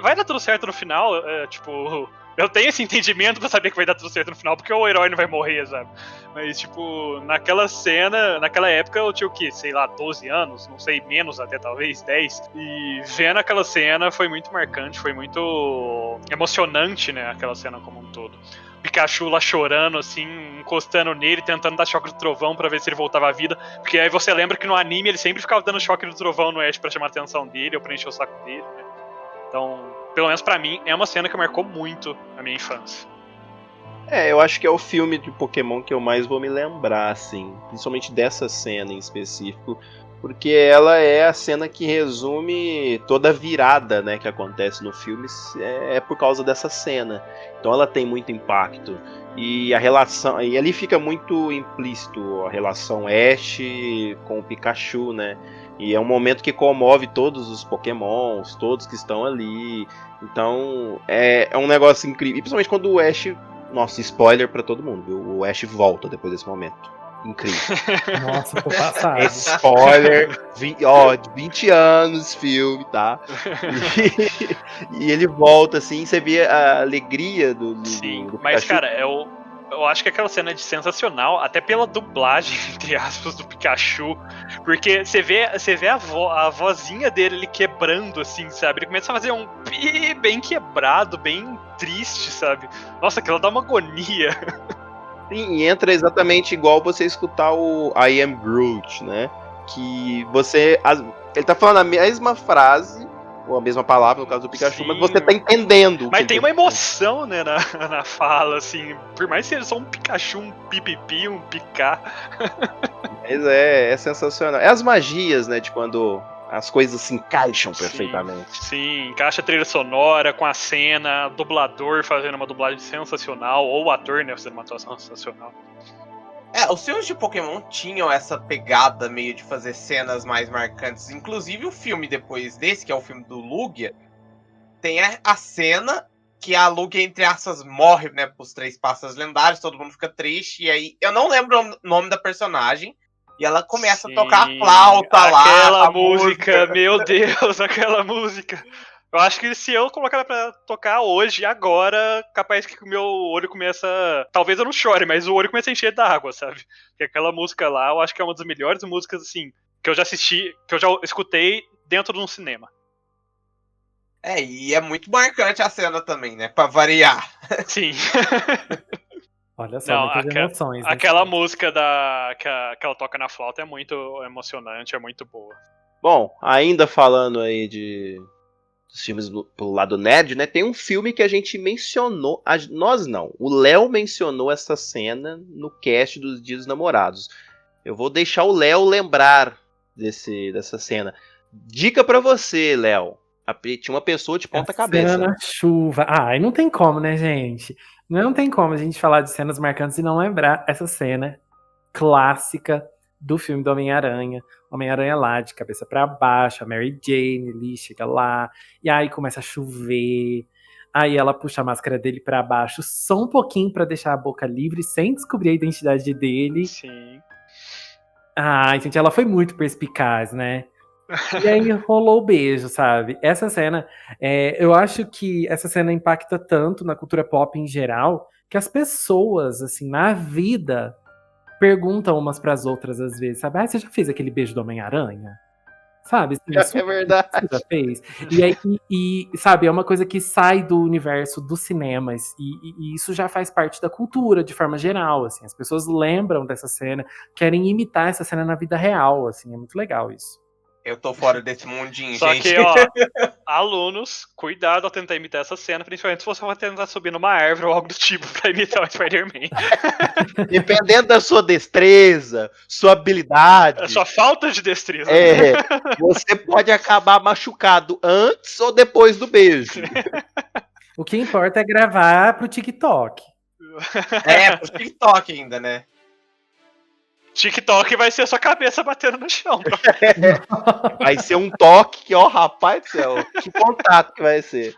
vai dar tudo certo no final. Tipo... Eu tenho esse entendimento pra saber que vai dar tudo certo no final, porque o herói não vai morrer, sabe? Mas, tipo, naquela cena, naquela época eu tinha o quê? Sei lá, 12 anos, não sei, menos até talvez, 10. E vendo aquela cena foi muito marcante, foi muito emocionante, né? Aquela cena como um todo. Pikachu lá chorando, assim, encostando nele, tentando dar choque do trovão pra ver se ele voltava à vida. Porque aí você lembra que no anime ele sempre ficava dando choque do trovão no Ash pra chamar a atenção dele, ou pra encher o saco dele, né? Então, pelo menos pra mim, é uma cena que marcou muito a minha infância. Eu acho que é o filme de Pokémon que eu mais vou me lembrar, assim. Principalmente dessa cena em específico. Porque ela é a cena que resume toda a virada, né, que acontece no filme. É por causa dessa cena. Então ela tem muito impacto. E a relação... E ali fica muito implícito a relação Ash com o Pikachu, né? E é um momento que comove todos os Pokémons, todos que estão ali. Então, é um negócio incrível. E principalmente quando o Ash... Nossa, spoiler pra todo mundo, viu? O Ash volta depois desse momento. Incrível. Nossa, tô passado. Spoiler, 20 anos filme, tá? E ele volta, assim, você vê a alegria do Sim, do mas, Pikachu. cara, eu acho que aquela cena é sensacional, até pela dublagem, entre aspas, do Pikachu. Porque você vê a vozinha dele ele quebrando, assim, sabe? Ele começa a fazer um pi bem quebrado, bem triste, sabe? Nossa, aquilo dá uma agonia. Sim, e entra exatamente igual você escutar o I Am Groot, né? Que você... Ele tá falando a mesma frase, ou a mesma palavra, no caso do Pikachu, Sim. mas você tá entendendo. Mas tem uma emoção, né, na fala, assim. Por mais que seja só um Pikachu, um pipipi, um picá. Mas é sensacional. É as magias, né, de quando as coisas se encaixam perfeitamente. Sim, encaixa a trilha sonora com a cena, dublador fazendo uma dublagem sensacional, ou o ator, né, fazendo uma atuação sensacional. Os filmes de Pokémon tinham essa pegada meio de fazer cenas mais marcantes. Inclusive o filme depois desse, que é o filme do Lugia, tem a cena que a Lugia, entre aspas, morre, né, pros 3 pássaros lendários, todo mundo fica triste, e aí eu não lembro o nome da personagem, e ela começa a tocar a flauta lá. Aquela música, meu Deus, aquela música. Eu acho que se eu colocar ela pra tocar hoje, agora, capaz que o meu olho começa... Talvez eu não chore, mas o olho começa a encher d'água, sabe? Porque aquela música lá, eu acho que é uma das melhores músicas, assim, que eu já assisti, que eu já escutei dentro de um cinema. E é muito marcante a cena também, né, pra variar. Sim. Olha só, muitas emoções. Aquela música que ela toca na flauta é muito emocionante, é muito boa. Bom, ainda falando aí dos filmes pro lado nerd, né? Tem um filme que a gente mencionou, nós não, o Léo mencionou essa cena no cast dos Dias dos Namorados. Eu vou deixar o Léo lembrar dessa cena. Dica pra você, Léo. Tinha uma pessoa de ponta cabeça. Cena na chuva. Ai, não tem como, né, gente? Não tem como a gente falar de cenas marcantes e não lembrar essa cena clássica do filme do Homem-Aranha. Homem-Aranha lá, de cabeça pra baixo, a Mary Jane ali chega lá, e aí começa a chover, aí ela puxa a máscara dele pra baixo, só um pouquinho pra deixar a boca livre, sem descobrir a identidade dele. Sim. Ai, gente, ela foi muito perspicaz, né? E aí rolou o beijo, sabe? Essa cena, eu acho que essa cena impacta tanto na cultura pop em geral, que as pessoas, assim, na vida, perguntam umas pras outras às vezes, sabe? Ah, você já fez aquele beijo do Homem-Aranha? Sabe? Assim, É verdade. Você já fez? E aí, sabe, é uma coisa que sai do universo dos cinemas, e isso já faz parte da cultura, de forma geral, assim. As pessoas lembram dessa cena, querem imitar essa cena na vida real, assim, é muito legal isso. Eu tô fora desse mundinho, Só gente. que, ó, alunos, cuidado ao tentar imitar essa cena, principalmente se você for tentar subir numa árvore ou algo do tipo pra imitar o Spider-Man. Dependendo da sua destreza, sua habilidade. A sua falta de destreza. Você pode acabar machucado antes ou depois do beijo. O que importa é gravar pro TikTok. Pro TikTok ainda, né? TikTok vai ser a sua cabeça batendo no chão. Vai ser um toque que, ó, rapaz do céu, que contato que vai ser.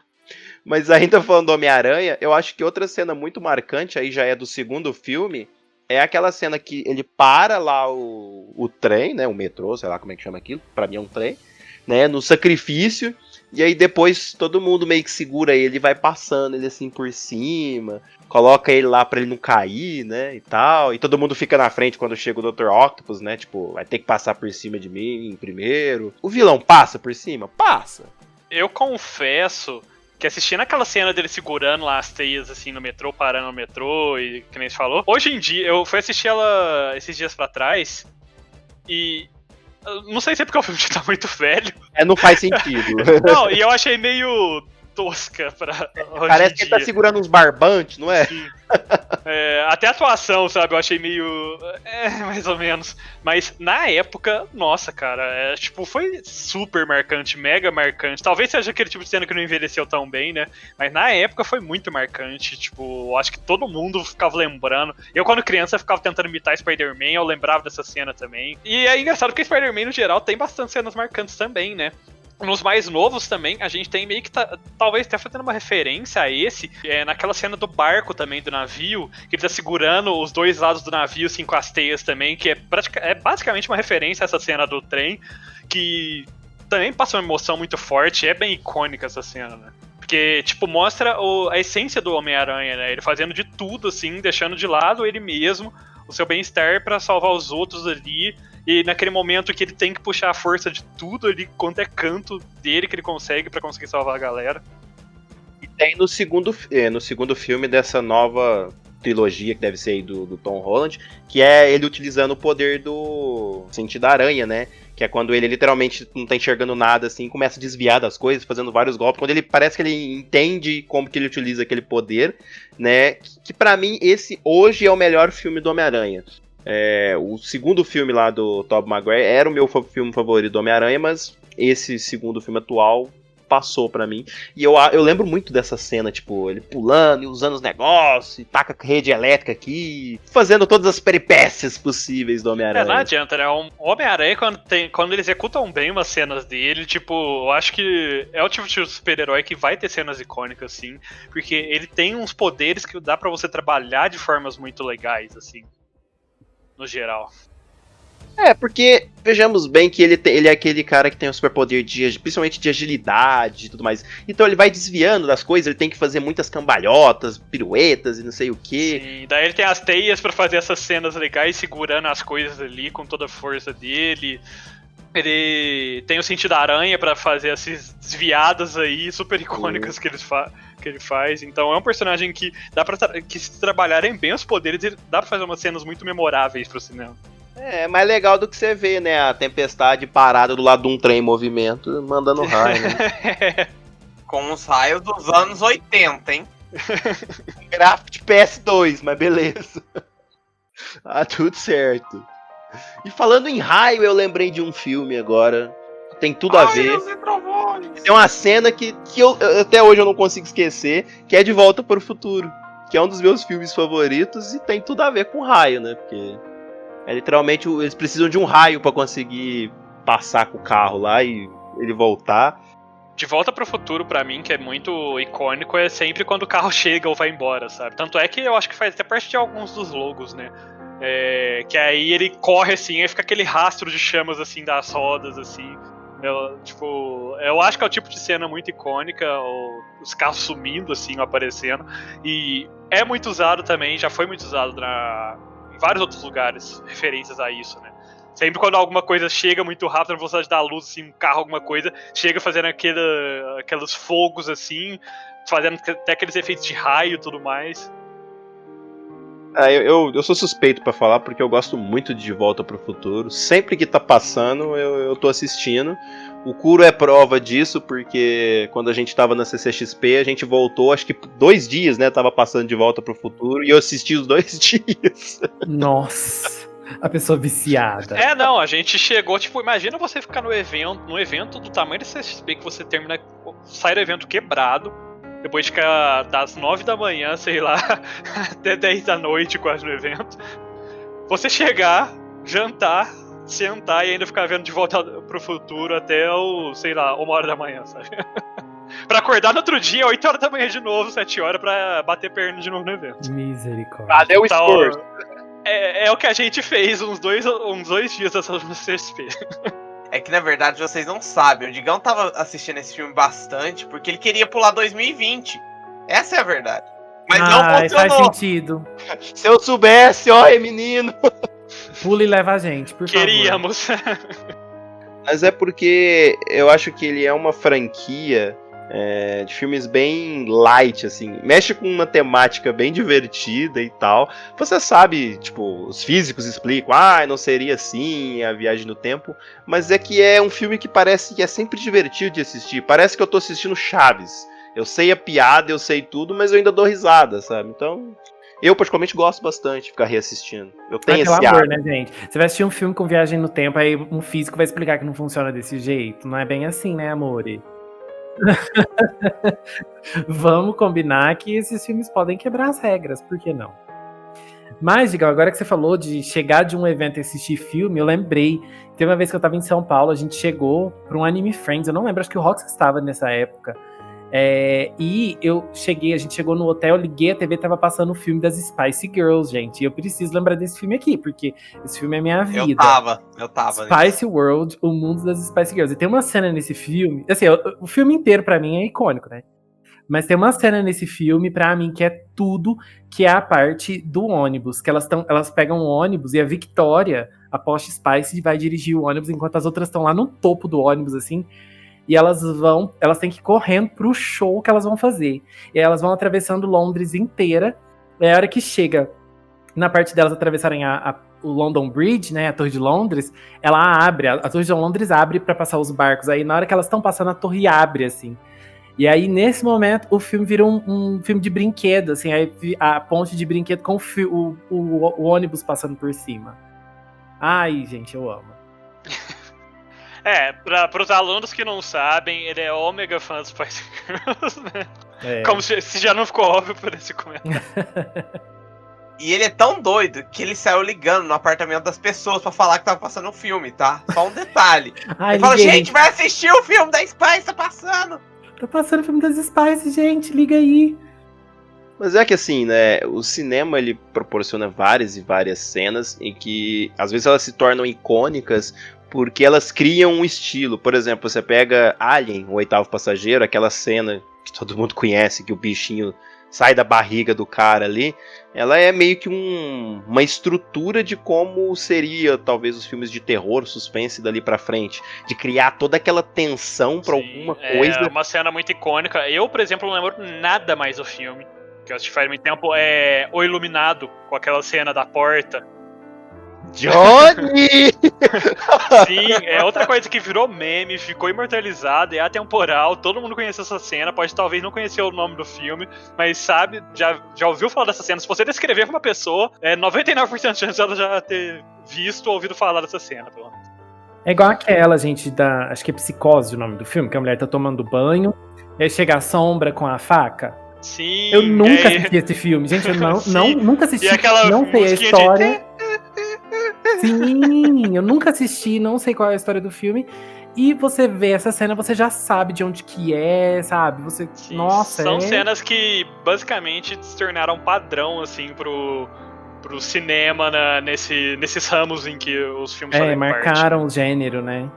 Mas ainda falando do Homem-Aranha, eu acho que outra cena muito marcante, aí já é do segundo filme, é aquela cena que ele para lá o trem, né, o metrô, sei lá como é que chama aquilo, pra mim é um trem, né, no sacrifício, e aí depois todo mundo meio que segura ele, vai passando ele assim por cima, coloca ele lá pra ele não cair, né, e tal, e todo mundo fica na frente quando chega o Dr. Octopus, né, tipo, vai ter que passar por cima de mim primeiro. O vilão passa por cima? Passa. Eu confesso que assistindo aquela cena dele segurando lá as teias assim no metrô, parando no metrô, e que nem você falou, hoje em dia, eu fui assistir ela esses dias pra trás, e não sei se é porque o filme já tá muito velho. Não faz sentido. Não, e eu achei meio tosca pra hoje Parece em que ele tá dia. segurando uns barbantes, não é? Sim. Até a atuação, sabe, eu achei meio. Mais ou menos. Mas na época, nossa, cara, tipo, foi super marcante, mega marcante. Talvez seja aquele tipo de cena que não envelheceu tão bem, né? Mas na época foi muito marcante. Tipo, eu acho que todo mundo ficava lembrando. Eu, quando criança, ficava tentando imitar Spider-Man, eu lembrava dessa cena também. E é engraçado porque Spider-Man, no geral, tem bastante cenas marcantes também, né? Nos mais novos também, a gente tem meio que talvez até fazendo uma referência a esse, naquela cena do barco também, do navio, que ele tá segurando os dois lados do navio, assim, com as teias também, que é basicamente uma referência a essa cena do trem, que também passa uma emoção muito forte, é bem icônica essa cena, né? Porque, tipo, mostra a essência do Homem-Aranha, né? Ele fazendo de tudo, assim, deixando de lado ele mesmo, o seu bem-estar pra salvar os outros ali. E naquele momento que ele tem que puxar a força de tudo ali, quanto é canto dele que ele consegue pra conseguir salvar a galera. E tem no segundo filme dessa nova trilogia, que deve ser aí do Tom Holland, que é ele utilizando o poder do sentido da aranha, né? Que é quando ele literalmente não tá enxergando nada, assim, começa a desviar das coisas, fazendo vários golpes. Quando ele parece que ele entende como que ele utiliza aquele poder, né? Que pra mim, esse hoje é o melhor filme do Homem-Aranha. O segundo filme lá do Tobey Maguire era o meu filme favorito do Homem-Aranha, mas esse segundo filme atual passou pra mim. E eu lembro muito dessa cena, tipo, ele pulando e usando os negócios, e taca rede elétrica aqui, fazendo todas as peripécias possíveis do Homem-Aranha. Não adianta, né? O Homem-Aranha, quando eles executam bem umas cenas dele, tipo, eu acho que é o tipo de super-herói que vai ter cenas icônicas, assim, porque ele tem uns poderes que dá pra você trabalhar de formas muito legais, assim, no geral. Porque vejamos bem que ele é aquele cara que tem um superpoder principalmente de agilidade e tudo mais. Então ele vai desviando das coisas, ele tem que fazer muitas cambalhotas, piruetas e não sei o que. Sim, daí ele tem as teias pra fazer essas cenas legais, segurando as coisas ali com toda a força dele. Ele tem o sentido da aranha pra fazer essas desviadas aí, super icônicas que ele faz. Então é um personagem que dá pra que se trabalharem bem os poderes, dá pra fazer umas cenas muito memoráveis pro cinema. É mais legal do que você vê, né? A tempestade parada do lado de um trem em movimento, mandando raio, né? Com os raios dos anos 80, hein? Gráfico de PS2, mas beleza. Tudo certo. E falando em raio, eu lembrei de um filme agora. Tem tudo a ver. Tem uma cena que eu até hoje eu não consigo esquecer, que é De Volta para o Futuro. Que é um dos meus filmes favoritos e tem tudo a ver com raio, né? Porque literalmente eles precisam de um raio pra conseguir passar com o carro lá e ele voltar. De Volta pro Futuro, pra mim, que é muito icônico, é sempre quando o carro chega ou vai embora, sabe? Tanto é que eu acho que faz até parte de alguns dos logos, né? Que aí ele corre assim, aí fica aquele rastro de chamas assim das rodas, assim. Eu acho que é o tipo de cena muito icônica, os carros sumindo, assim, aparecendo. E é muito usado também, já foi muito usado em vários outros lugares, referências a isso, né? Sempre quando alguma coisa chega muito rápido, na velocidade da luz, assim, um carro, alguma coisa, chega fazendo aqueles fogos, assim, fazendo até aqueles efeitos de raio e tudo mais. Eu sou suspeito pra falar porque eu gosto muito de Volta pro Futuro. Sempre que tá passando, eu tô assistindo. O Kuro é prova disso, porque quando a gente tava na CCXP, a gente voltou, acho que 2 dias, né? Tava passando De Volta pro Futuro e eu assisti os 2 dias. Nossa, a pessoa viciada. Não, a gente chegou, tipo, imagina você ficar no evento do tamanho da CCXP que você termina, sai do evento quebrado, depois ficar das 9 da manhã, sei lá, até 10 da noite quase no evento. Você chegar, jantar, sentar e ainda ficar vendo De Volta pro Futuro até sei lá, 1h da manhã, sabe? Pra acordar no outro dia, 8 horas da manhã de novo, 7 horas, pra bater perna de novo no evento. Misericórdia. Cadê o esforço? É o que a gente fez uns dois dias dessa CCXP. É que na verdade vocês não sabem, o Digão tava assistindo esse filme bastante porque ele queria pular 2020. Essa é a verdade. Mas não funcionou. Faz sentido. Se eu soubesse, menino. Pula e leva a gente, por favor. Queríamos. Mas é porque eu acho que ele é uma franquia de filmes bem light, assim. Mexe com uma temática bem divertida e tal. Você sabe, tipo, os físicos explicam, não seria assim a viagem no tempo. Mas é que é um filme que parece que é sempre divertido de assistir. Parece que eu tô assistindo Chaves. Eu sei a piada, eu sei tudo, mas eu ainda dou risada, sabe? Então, eu particularmente gosto bastante de ficar reassistindo. Eu tenho Pelo esse amor, hábito. né, gente? Você vai assistir um filme com viagem no tempo, aí um físico vai explicar que não funciona desse jeito. Não é bem assim, né, amore? Vamos combinar que esses filmes podem quebrar as regras, por que não? Mas, Digão, agora que você falou de chegar de um evento e assistir filme, eu lembrei. Teve uma vez que eu tava em São Paulo, a gente chegou pra um Anime Friends, eu não lembro, acho que o Rox estava nessa época. E a gente chegou no hotel, liguei a TV, tava passando o filme das Spice Girls, gente. E eu preciso lembrar desse filme aqui, porque esse filme é minha vida. Eu tava. Spice World, o mundo das Spice Girls. E tem uma cena nesse filme, assim, o filme inteiro pra mim é icônico, né? Mas tem uma cena nesse filme, pra mim, que é tudo, que é a parte do ônibus. Que elas pegam o ônibus e a Victoria, a Posh Spice, vai dirigir o ônibus, enquanto as outras estão lá no topo do ônibus, assim. E elas têm que ir correndo pro show que elas vão fazer. E aí elas vão atravessando Londres inteira. E a hora que chega na parte delas atravessarem o London Bridge, né, a Torre de Londres, ela abre, a Torre de Londres abre pra passar os barcos. Aí na hora que elas estão passando, a torre abre, assim. E aí, nesse momento, o filme vira um filme de brinquedo, assim, aí a ponte de brinquedo com o ônibus passando por cima. Ai, gente, eu amo. Para os alunos que não sabem, ele é ômega fã dos Spice Girls, né? Como se já não ficou óbvio por esse comentário. E ele é tão doido que ele saiu ligando no apartamento das pessoas pra falar que tava passando um filme, tá? Só um detalhe. Ai, ele fala, liguei. gente, vai assistir o filme da Spice, tá passando! Tá passando o filme das Spice, gente, liga aí. Mas é que assim, né, o cinema ele proporciona várias e várias cenas em que às vezes elas se tornam icônicas porque elas criam um estilo. Por exemplo, você pega Alien, o Oitavo Passageiro, aquela cena que todo mundo conhece, que o bichinho sai da barriga do cara ali, ela é meio que uma estrutura de como seria talvez os filmes de terror, suspense dali pra frente, de criar toda aquela tensão pra alguma coisa. É uma cena muito icônica. Eu, por exemplo, não lembro nada mais do filme, que eu assisti faz muito tempo, é O Iluminado, com aquela cena da porta. Johnny! Sim, é outra coisa que virou meme, ficou imortalizada, é atemporal, todo mundo conhece essa cena, pode talvez não conhecer o nome do filme, mas sabe, já ouviu falar dessa cena. Se você descrever pra uma pessoa, 99% de chance dela já ter visto ou ouvido falar dessa cena, pelo menos. É igual aquela, gente, acho que é Psicose o nome do filme, que a mulher tá tomando banho, e aí chega a sombra com a faca. Sim. Eu nunca assisti esse filme, gente, eu nunca assisti, não sei a história. Sim, eu nunca assisti, não sei qual é a história do filme. E você vê essa cena, você já sabe de onde que é, sabe? Você, sim, nossa, são cenas que basicamente se tornaram padrão, assim, pro cinema nesses ramos em que os filmes fazem marcaram parte. O gênero, né?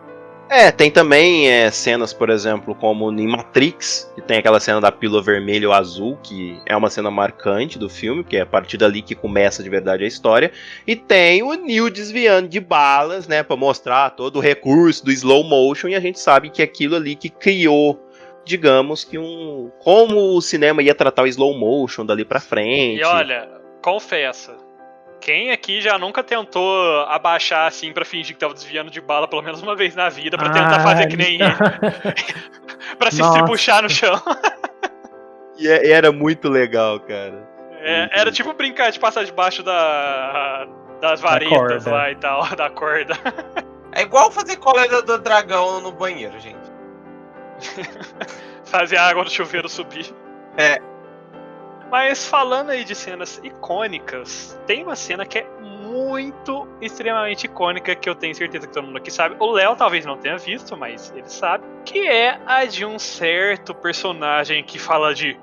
Tem também cenas, por exemplo, como em Matrix, que tem aquela cena da pílula vermelha ou azul, que é uma cena marcante do filme, que é a partir dali que começa de verdade a história. E tem o Neo desviando de balas, né, pra mostrar todo o recurso do slow motion, e a gente sabe que aquilo ali que criou, digamos, que como o cinema ia tratar o slow motion dali pra frente. E olha, confessa, quem aqui já nunca tentou abaixar assim pra fingir que tava desviando de bala pelo menos uma vez na vida pra tentar fazer que nem ele? Pra se estribuchar no chão. E era muito legal, cara. Era tipo brincar de passar debaixo das varetas lá e tal, da corda. É igual fazer coleta do dragão no banheiro, gente. Fazer a água do chuveiro subir. Mas falando aí de cenas icônicas, tem uma cena que é muito, extremamente icônica, que eu tenho certeza que todo mundo aqui sabe. O Léo talvez não tenha visto, mas ele sabe. Que é a de um certo personagem que fala de...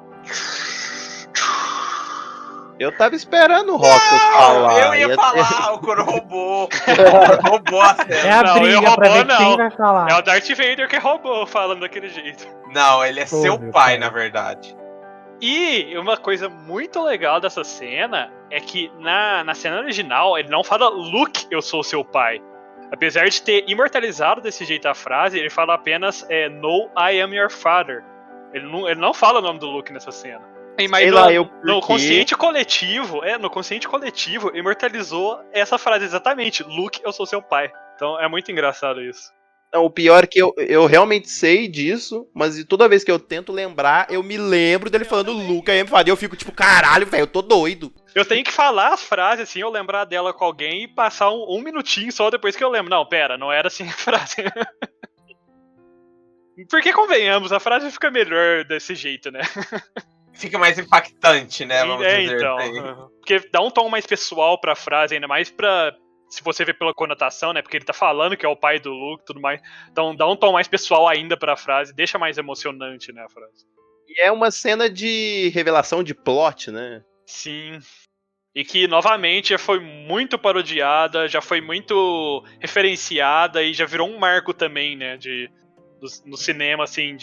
Eu tava esperando o Roxas falar. Eu ia falar, o Coro roubou. Roubou a cena. É a briga pra ver quem vai falar. É o Darth Vader que roubou, falando daquele jeito. Não, ele é seu pai, na verdade. E uma coisa muito legal dessa cena é que na cena original ele não fala Luke, eu sou seu pai. Apesar de ter imortalizado desse jeito a frase, ele fala apenas No, I am your father. Ele não fala o nome do Luke nessa cena. Mas no consciente coletivo, imortalizou essa frase exatamente. Luke, eu sou seu pai. Então é muito engraçado isso. Não, o pior é que eu realmente sei disso, mas toda vez que eu tento lembrar, eu me lembro dele falando Luke, aí eu fico tipo, caralho, velho, eu tô doido. Eu tenho que falar as frases, assim, eu lembrar dela com alguém e passar um minutinho só depois que eu lembro. Não, pera, não era assim a frase. Porque, convenhamos, a frase fica melhor desse jeito, né? Fica mais impactante, né? Vamos dizer então. assim. Porque dá um tom mais pessoal pra frase, ainda mais pra... Se você vê pela conotação, né? Porque ele tá falando que é o pai do Luke e tudo mais. Então dá um tom mais pessoal ainda pra frase, deixa mais emocionante, né, a frase. E é uma cena de revelação de plot, né? Sim. E que, novamente, já foi muito parodiada, já foi muito referenciada e já virou um marco também, né, no cinema, assim,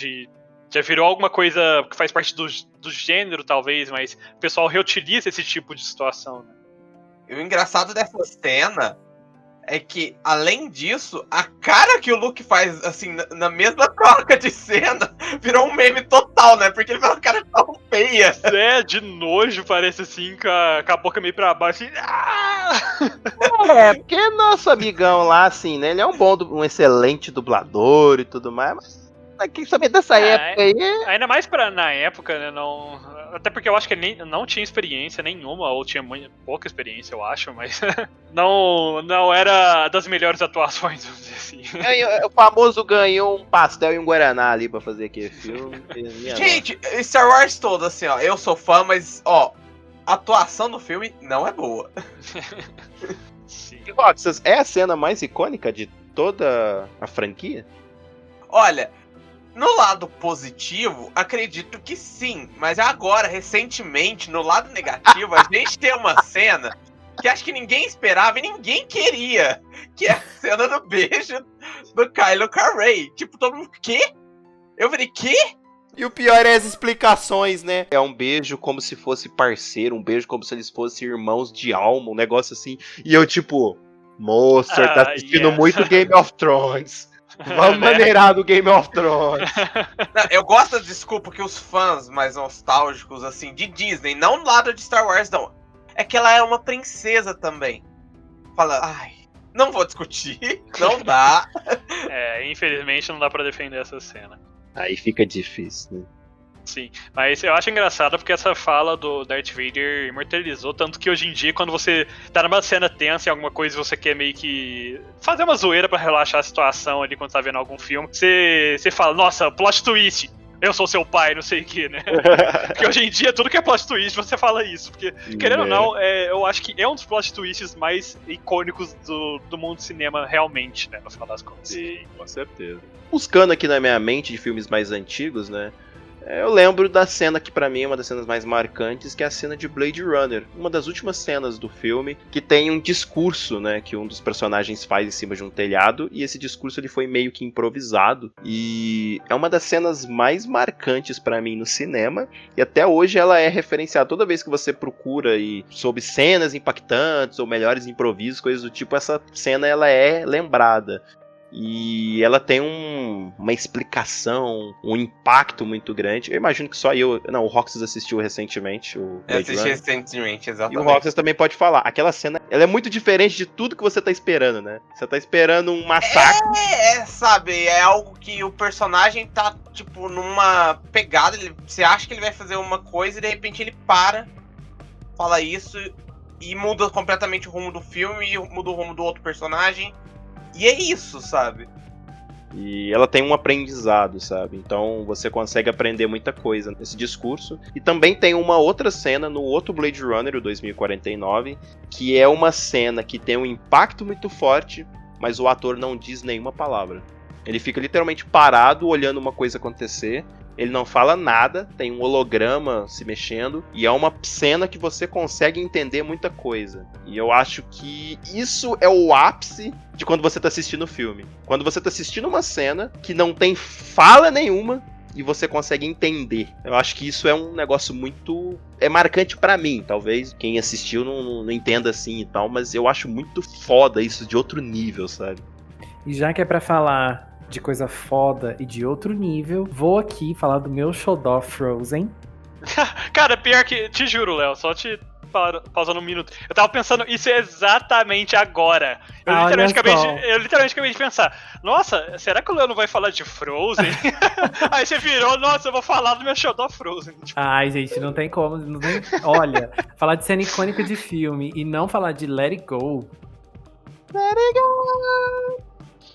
já virou alguma coisa que faz parte do gênero, talvez, mas o pessoal reutiliza esse tipo de situação, né? E o engraçado dessa cena é que, além disso, a cara que o Luke faz, assim, na mesma troca de cena, virou um meme total, né? Porque ele faz uma cara tão feia. É, de nojo, parece assim, com a boca meio pra baixo. Assim, É, porque nosso amigão lá, assim, né? Ele é um excelente dublador e tudo mais, mas quem saber dessa época aí... Ainda mais na época, né? Não, até porque eu acho que ele não tinha experiência nenhuma, ou tinha pouca experiência, eu acho, mas não era das melhores atuações, vamos dizer assim. O famoso ganhou um pastel e um guaraná ali pra fazer aquele filme. Gente, Star Wars todo, assim, ó, eu sou fã, mas, ó, a atuação do filme não é boa. Sim. E Roxas, é a cena mais icônica de toda a franquia? Olha, no lado positivo, acredito que sim. Mas agora, recentemente, no lado negativo, a gente tem uma cena que acho que ninguém esperava e ninguém queria. Que é a cena do beijo do Kylo com a Rey. Tipo, todo mundo, quê? Eu falei, quê? E o pior é as explicações, né? É um beijo como se fosse parceiro, um beijo como se eles fossem irmãos de alma, um negócio assim. E eu tipo, moço, você tá assistindo muito Game of Thrones. Vamos maneirar do Game of Thrones. Não, eu gosto da desculpa que os fãs mais nostálgicos, assim, de Disney, não do lado de Star Wars, não. É que ela é uma princesa também. Fala, ai, não vou discutir, não dá. Infelizmente não dá pra defender essa cena. Aí fica difícil, né? Sim, mas eu acho engraçado porque essa fala do Darth Vader imortalizou, tanto que hoje em dia, quando você tá numa cena tensa em alguma coisa e você quer meio que fazer uma zoeira pra relaxar a situação ali quando tá vendo algum filme, você fala, nossa, plot twist, eu sou seu pai, não sei o que, né? Porque hoje em dia, tudo que é plot twist, você fala isso, porque, querendo ou não, eu acho que é um dos plot twists mais icônicos do mundo do cinema, realmente, né, no final das contas. Sim, com certeza. Buscando aqui na minha mente de filmes mais antigos, né? Eu lembro da cena que pra mim é uma das cenas mais marcantes, que é a cena de Blade Runner, uma das últimas cenas do filme, que tem um discurso, né, que um dos personagens faz em cima de um telhado, e esse discurso ele foi meio que improvisado, e é uma das cenas mais marcantes pra mim no cinema, e até hoje ela é referenciada. Toda vez que você procura e sobre cenas impactantes ou melhores improvisos, coisas do tipo, essa cena ela é lembrada. E ela tem uma explicação, um impacto muito grande. Eu imagino que só eu... Não, o Roxas assistiu recentemente. Eu assisti recentemente, exatamente. E o Roxas também pode falar. Aquela cena, ela é muito diferente de tudo que você tá esperando, né? Você tá esperando um massacre. Sabe? É algo que o personagem tá, tipo, numa pegada. Você acha que ele vai fazer uma coisa e de repente ele para, fala isso e muda completamente o rumo do filme e muda o rumo do outro personagem. E é isso, sabe? E ela tem um aprendizado, sabe? Então você consegue aprender muita coisa nesse discurso. E também tem uma outra cena no outro Blade Runner, o 2049, que é uma cena que tem um impacto muito forte, mas o ator não diz nenhuma palavra. Ele fica literalmente parado, olhando uma coisa acontecer. Ele não fala nada, tem um holograma se mexendo, e é uma cena que você consegue entender muita coisa. E eu acho que isso é o ápice de quando você tá assistindo o filme. Quando você tá assistindo uma cena que não tem fala nenhuma e você consegue entender. Eu acho que isso é um negócio muito... É marcante pra mim, talvez quem assistiu não entenda assim e tal, mas eu acho muito foda isso de outro nível, sabe? E já que é pra falar de coisa foda e de outro nível, vou aqui falar do meu xodó Frozen. Cara, pior que... Te juro, Léo, só te pausando um minuto. Eu tava pensando isso exatamente agora. Eu literalmente acabei de pensar, nossa, será que o Léo não vai falar de Frozen? Aí você virou, nossa, eu vou falar do meu show da Frozen. Tipo. Ai, gente, não tem como. Olha, falar de cena icônica de filme e não falar de Let It Go. Let It Go!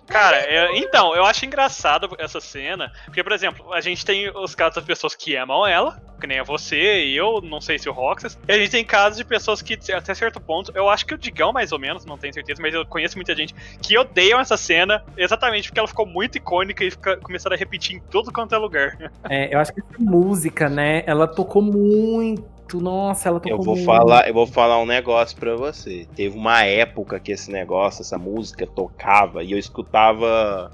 Cara, então, eu acho engraçado essa cena, porque, por exemplo, a gente tem os casos das pessoas que amam ela, que nem você e eu, não sei se o Roxas, e a gente tem casos de pessoas que, até certo ponto, eu acho que o Digão, mais ou menos, não tenho certeza, mas eu conheço muita gente que odeiam essa cena, exatamente porque ela ficou muito icônica e começaram a repetir em todo quanto é lugar. Eu acho que essa música, né, ela tocou muito. Nossa, ela tocou muito. Eu vou falar um negócio pra você. Teve uma época que essa música tocava e eu escutava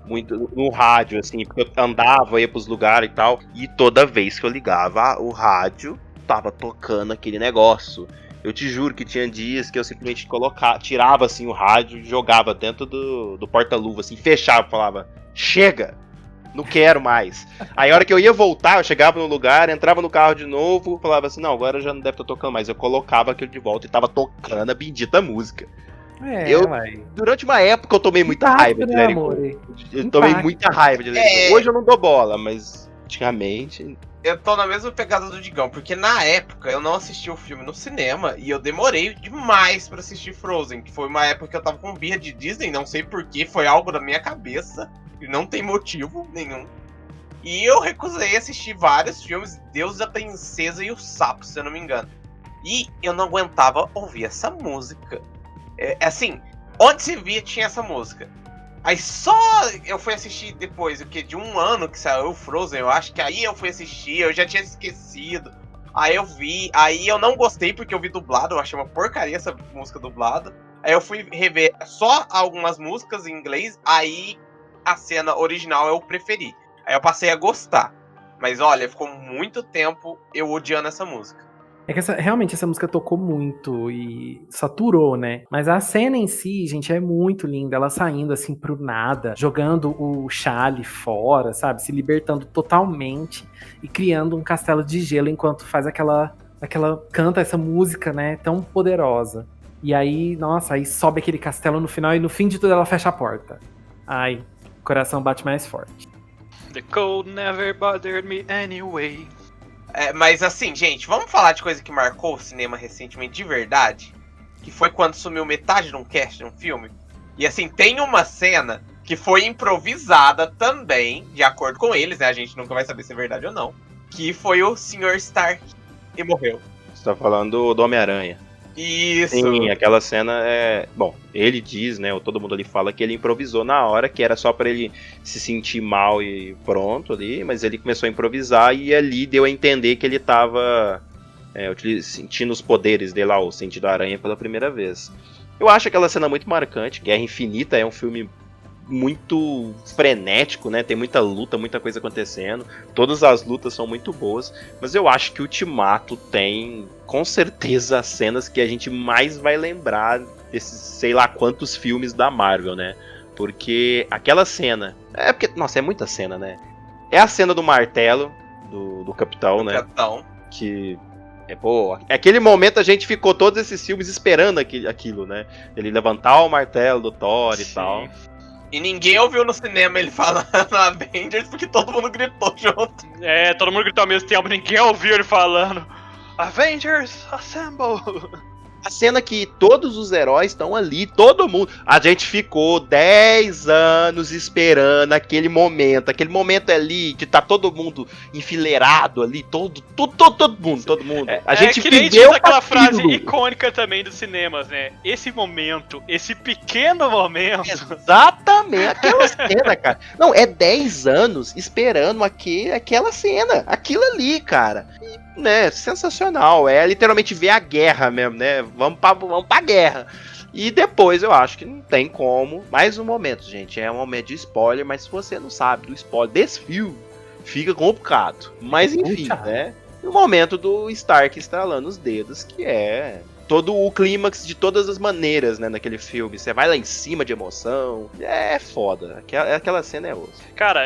muito no rádio, assim, porque eu andava, ia pros lugares e tal, e toda vez que eu ligava o rádio, tava tocando aquele negócio. Eu te juro que tinha dias que eu simplesmente tirava assim o rádio, jogava dentro do porta-luva, assim, fechava, falava, chega! Não quero mais. Aí a hora que eu ia voltar, eu chegava no lugar, entrava no carro de novo, falava assim, não, agora já não deve estar tocando mais. Eu colocava aquilo de volta e tava tocando a bendita música. Durante uma época eu tomei muita raiva de Let It Go. Eu tomei muita raiva de Let It Go. Hoje eu não dou bola, mas antigamente... Eu tô na mesma pegada do Digão, porque na época eu não assisti o filme no cinema e eu demorei demais pra assistir Frozen, que foi uma época que eu tava com birra de Disney, não sei porquê, foi algo da minha cabeça. E não tem motivo nenhum. E eu recusei assistir vários filmes, Deus, a Princesa e o Sapo, se eu não me engano. E eu não aguentava ouvir essa música. Assim, onde se via tinha essa música. Aí só eu fui assistir depois, de um ano que saiu o Frozen, eu acho que aí eu fui assistir, eu já tinha esquecido. Aí eu vi, aí eu não gostei porque eu vi dublado, eu achei uma porcaria essa música dublada. Aí eu fui rever só algumas músicas em inglês, aí a cena original eu preferi. Aí eu passei a gostar. Mas olha, ficou muito tempo eu odiando essa música. É que realmente essa música tocou muito e saturou, né? Mas a cena em si, gente, é muito linda. Ela saindo assim pro nada, jogando o Chale fora, sabe? Se libertando totalmente e criando um castelo de gelo enquanto faz aquela canta essa música, né? Tão poderosa. E aí, nossa, aí sobe aquele castelo no final e no fim de tudo ela fecha a porta. Ai, o coração bate mais forte. The cold never bothered me anyway. Mas assim, gente, vamos falar de coisa que marcou o cinema recentemente de verdade? Que foi quando sumiu metade de um cast de um filme. E assim, tem uma cena que foi improvisada também, de acordo com eles, né? A gente nunca vai saber se é verdade ou não. Que foi o Sr. Stark e morreu. Você tá falando do Homem-Aranha. Isso. Sim, aquela cena é... Bom, ele diz, né, ou todo mundo ali fala que ele improvisou na hora, que era só pra ele se sentir mal e pronto ali, mas ele começou a improvisar e ali deu a entender que ele tava sentindo os poderes dele lá, o sentido aranha pela primeira vez. Eu acho aquela cena muito marcante. Guerra Infinita é um filme muito frenético, né? Tem muita luta, muita coisa acontecendo. Todas as lutas são muito boas, mas eu acho que Ultimato tem, com certeza, as cenas que a gente mais vai lembrar desses sei lá quantos filmes da Marvel, né? Porque aquela cena... Nossa, é muita cena, né? É a cena do martelo, do Capitão, né? Capitão. Que... aquele momento a gente ficou todos esses filmes esperando aquilo, né? Ele levantar o martelo do Thor. Sim. E tal. E ninguém ouviu no cinema ele falando Avengers porque todo mundo gritou junto. Todo mundo gritou ao mesmo tempo, ninguém ouviu ele falando Avengers Assemble! A cena que todos os heróis estão ali, todo mundo. A gente ficou 10 anos esperando aquele momento ali, que tá todo mundo enfileirado ali, todo mundo. A gente que nem diz aquela frase icônica também dos cinemas, né? Esse momento, esse pequeno momento. Exatamente, aquela cena, cara. Não, é 10 anos esperando aquela cena, aquilo ali, cara. Né, sensacional, é literalmente ver a guerra mesmo, né, vamos pra guerra. E depois eu acho que não tem como, mais um momento, gente, é um momento de spoiler, mas se você não sabe do spoiler desse filme, fica complicado, mas enfim, né, o momento do Stark estralando os dedos, que é todo o clímax de todas as maneiras, né, naquele filme, você vai lá em cima de emoção, é foda, aquela cena é outra. Cara,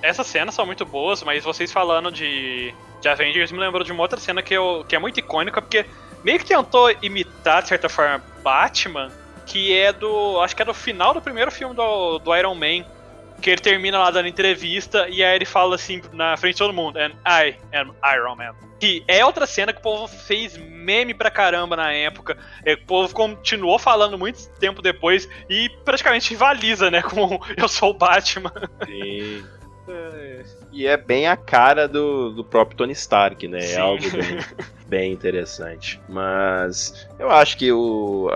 essas cenas são muito boas, mas vocês falando de de Avengers me lembrou de uma outra cena que é muito icônica, porque meio que tentou imitar, de certa forma, Batman, que é acho que é do final do primeiro filme do Iron Man, que ele termina lá dando entrevista e aí ele fala assim na frente de todo mundo, and I am Iron Man. Que é outra cena que o povo fez meme pra caramba na época, o povo continuou falando muito tempo depois e praticamente rivaliza, né, com eu sou o Batman. Sim. E é bem a cara do próprio Tony Stark, né? Sim. É algo bem interessante. Mas eu acho que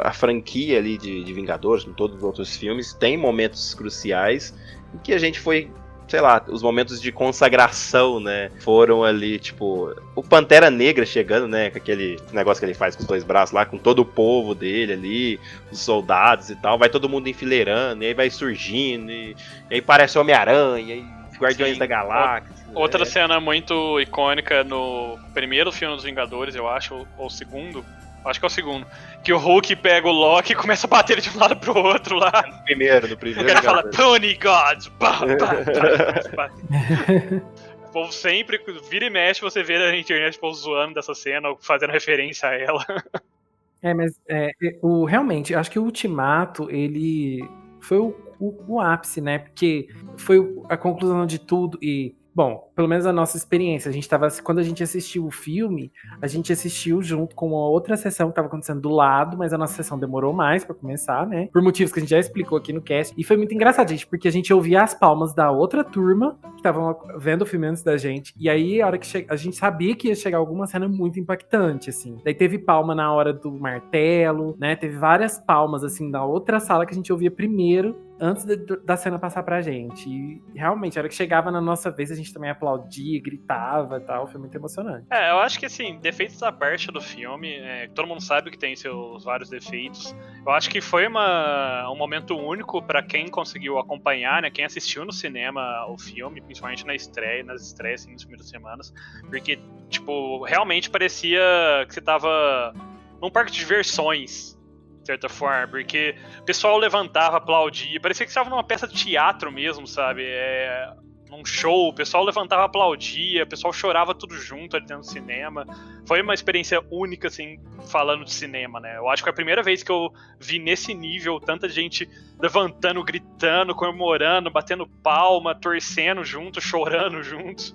a franquia ali de Vingadores, com todos os outros filmes, tem momentos cruciais em que a gente foi, sei lá, os momentos de consagração, né? Foram ali, tipo, o Pantera Negra chegando, né? Com aquele negócio que ele faz com os 2 braços lá, com todo o povo dele ali, os soldados e tal. Vai todo mundo enfileirando, e aí vai surgindo, e aí parece Homem-Aranha, e Guardiões Sim. da Galáxia. Outra cena muito icônica no primeiro filme dos Vingadores, eu acho, ou o segundo. Acho que é o segundo. Que o Hulk pega o Loki e começa a bater ele de um lado pro outro lá. No primeiro. O cara fala, Tony God! Pá, pá. O povo sempre, vira e mexe, você vê na internet o povo zoando dessa cena, ou fazendo referência a ela. Mas realmente, eu acho que o Ultimato, ele foi o ápice, né? Porque foi a conclusão de tudo e, bom, pelo menos a nossa experiência, quando a gente assistiu o filme, a gente assistiu junto com uma outra sessão que estava acontecendo do lado, mas a nossa sessão demorou mais pra começar, né? Por motivos que a gente já explicou aqui no cast. E foi muito engraçado, gente, porque a gente ouvia as palmas da outra turma que estavam vendo o filme antes da gente. E aí, a hora que a gente sabia que ia chegar alguma cena muito impactante, assim. Daí teve palma na hora do martelo, né? Teve várias palmas, assim, na outra sala que a gente ouvia primeiro, antes da cena passar pra gente. E realmente, a hora que chegava na nossa vez, a gente também aplaudia, gritava e tal. Foi muito emocionante. Eu acho que assim, defeitos da parte do filme, todo mundo sabe que tem seus vários defeitos. Eu acho que foi um momento único pra quem conseguiu acompanhar, né? Quem assistiu no cinema o filme, principalmente nas estreias, assim, nas primeiras semanas. Porque, tipo, realmente parecia que você tava num parque de diversões, de certa forma, porque o pessoal levantava, aplaudia, parecia que estava numa peça de teatro mesmo, sabe? Num show, o pessoal levantava, aplaudia, o pessoal chorava tudo junto ali dentro do cinema. Foi uma experiência única, assim, falando de cinema, né? Eu acho que foi a primeira vez que eu vi nesse nível tanta gente levantando, gritando, comemorando, batendo palma, torcendo junto, chorando junto.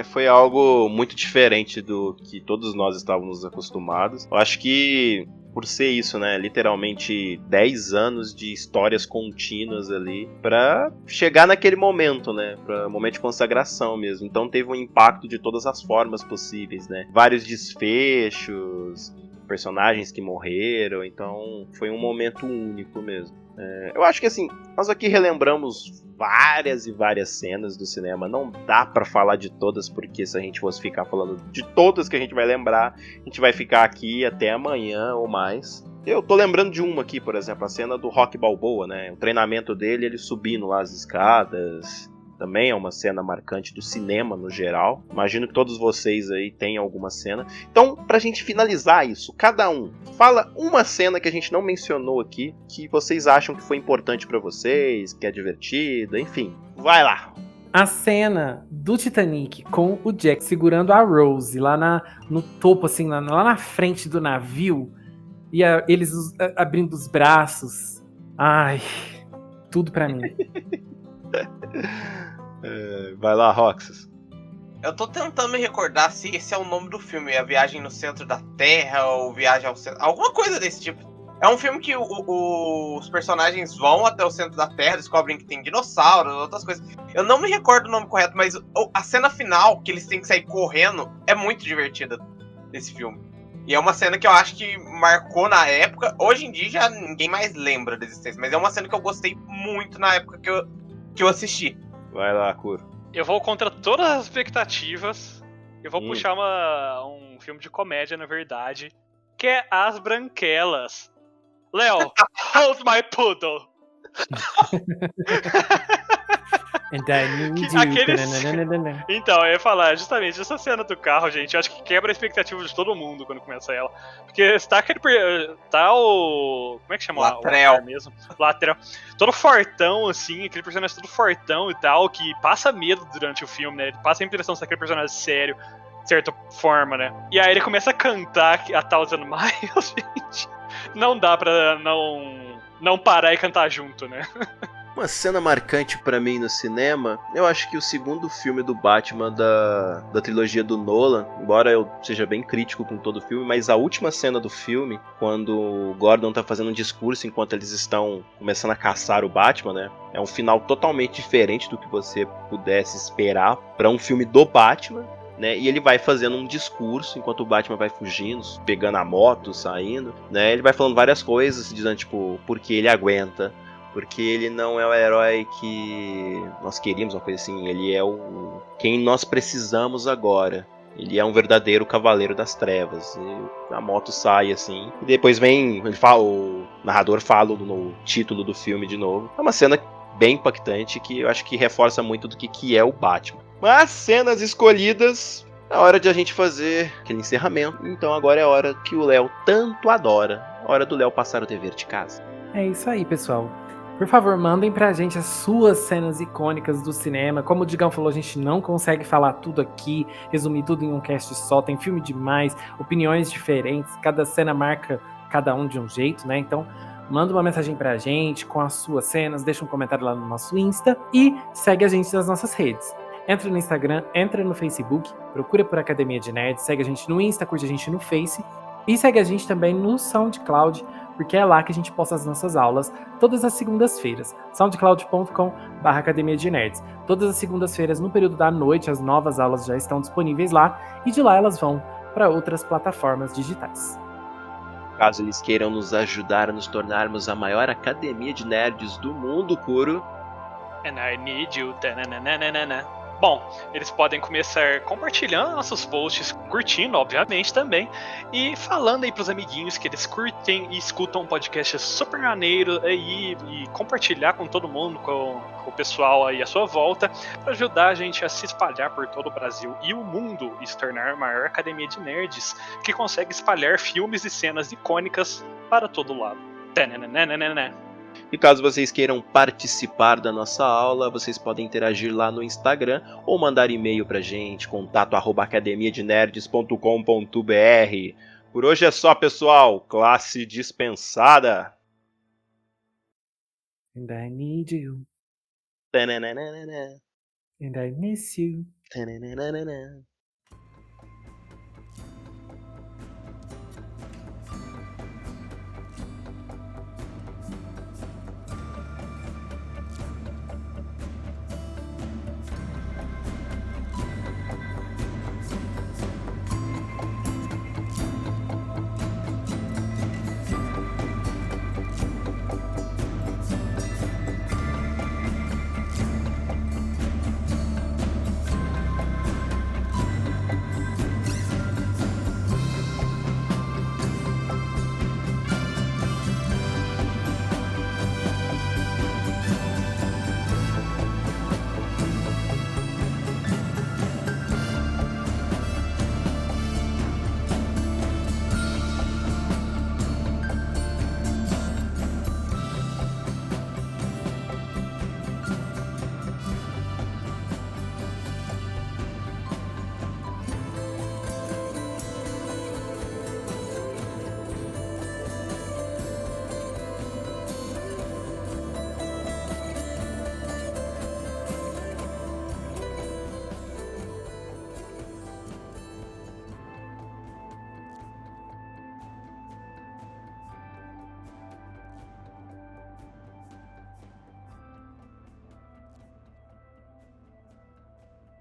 Foi algo muito diferente do que todos nós estávamos acostumados. Eu acho que, por ser isso, né, literalmente 10 anos de histórias contínuas ali, pra chegar naquele momento, né, pra momento de consagração mesmo. Então teve um impacto de todas as formas possíveis, né, vários desfechos, personagens que morreram, então foi um momento único mesmo. Eu acho que assim, nós aqui relembramos várias e várias cenas do cinema, não dá pra falar de todas, porque se a gente fosse ficar falando de todas que a gente vai lembrar, a gente vai ficar aqui até amanhã ou mais. Eu tô lembrando de uma aqui, por exemplo, a cena do Rocky Balboa, né, o treinamento dele, ele subindo lá as escadas. Também é uma cena marcante do cinema no geral. Imagino que todos vocês aí tenham alguma cena. Então, pra gente finalizar isso, cada um fala uma cena que a gente não mencionou aqui, que vocês acham que foi importante pra vocês, que é divertida, enfim. Vai lá! A cena do Titanic com o Jack segurando a Rose lá no topo, assim, lá na frente do navio, e eles abrindo os braços. Ai, tudo pra mim. Vai lá, Roxas. Eu tô tentando me recordar se esse é o nome do filme, A Viagem no Centro da Terra, ou Viagem ao Centro, alguma coisa desse tipo. É um filme que os personagens vão até o centro da Terra, descobrem que tem dinossauros, outras coisas. Eu não me recordo o nome correto, mas a cena final, que eles têm que sair correndo, é muito divertida desse filme. E é uma cena que eu acho que marcou na época. Hoje em dia já ninguém mais lembra da existência, mas é uma cena que eu gostei muito na época que eu assisti. Vai lá, Kuro. Eu vou contra todas as expectativas. Eu vou puxar um filme de comédia, na verdade, que é As Branquelas. Léo, how's my poodle? And I need Que you. aqueles- Tananana. Então, eu ia falar justamente essa cena do carro, gente. Eu acho que quebra a expectativa de todo mundo quando começa ela. Porque tá aquele. Tá o. Como é que chama o Latrell. ator mesmo? Latrell. Todo fortão, assim, aquele personagem todo fortão e tal, que passa medo durante o filme, né? Ele passa a impressão de ser aquele personagem sério, de certa forma, né? E aí ele começa a cantar a Thousand Miles, gente. Não dá pra não parar e cantar junto, né? Uma cena marcante pra mim no cinema, eu acho que o segundo filme do Batman da trilogia do Nolan, embora eu seja bem crítico com todo o filme, mas a última cena do filme, quando o Gordon tá fazendo um discurso enquanto eles estão começando a caçar o Batman, né? É um final totalmente diferente do que você pudesse esperar pra um filme do Batman. Né, e ele vai fazendo um discurso enquanto o Batman vai fugindo, pegando a moto, saindo, né? Ele vai falando várias coisas, dizendo tipo, porque ele aguenta, porque ele não é o herói que nós queríamos, uma coisa assim, ele é o quem nós precisamos agora. Ele é um verdadeiro cavaleiro das trevas. E a moto sai assim. E depois vem, ele fala, o narrador fala no título do filme de novo. É uma cena bem impactante que eu acho que reforça muito do que é o Batman. Mas cenas escolhidas, é hora de a gente fazer aquele encerramento. Então agora é a hora que o Léo tanto adora. A hora do Léo passar o dever de casa. É isso aí, pessoal. Por favor, mandem pra gente as suas cenas icônicas do cinema. Como o Digão falou, a gente não consegue falar tudo aqui, resumir tudo em um cast só. Tem filme demais, opiniões diferentes, cada cena marca cada um de um jeito, né? Então, manda uma mensagem pra gente com as suas cenas, deixa um comentário lá no nosso Insta e segue a gente nas nossas redes. Entra no Instagram, entra no Facebook, procura por Academia de Nerds, segue a gente no Insta, curte a gente no Face e segue a gente também no SoundCloud, porque é lá que a gente posta as nossas aulas todas as segundas-feiras. soundcloud.com/Academia de Nerds. Todas as segundas-feiras, no período da noite, as novas aulas já estão disponíveis lá e de lá elas vão para outras plataformas digitais. Caso eles queiram nos ajudar a nos tornarmos a maior academia de nerds do mundo, Kuro. And I need you. Tananana. Bom, eles podem começar compartilhando nossos posts, curtindo, obviamente, também, e falando aí pros amiguinhos que eles curtem e escutam um podcast super maneiro aí, e compartilhar com todo mundo, com o pessoal aí à sua volta, para ajudar a gente a se espalhar por todo o Brasil e o mundo e se tornar a maior academia de nerds que consegue espalhar filmes e cenas icônicas para todo lado. Tananana. E caso vocês queiram participar da nossa aula, vocês podem interagir lá no Instagram ou mandar e-mail pra gente, contato@academiadenerds.com.br. Por hoje é só, pessoal. Classe dispensada. And I need you, Tananana, and I miss you. tananana.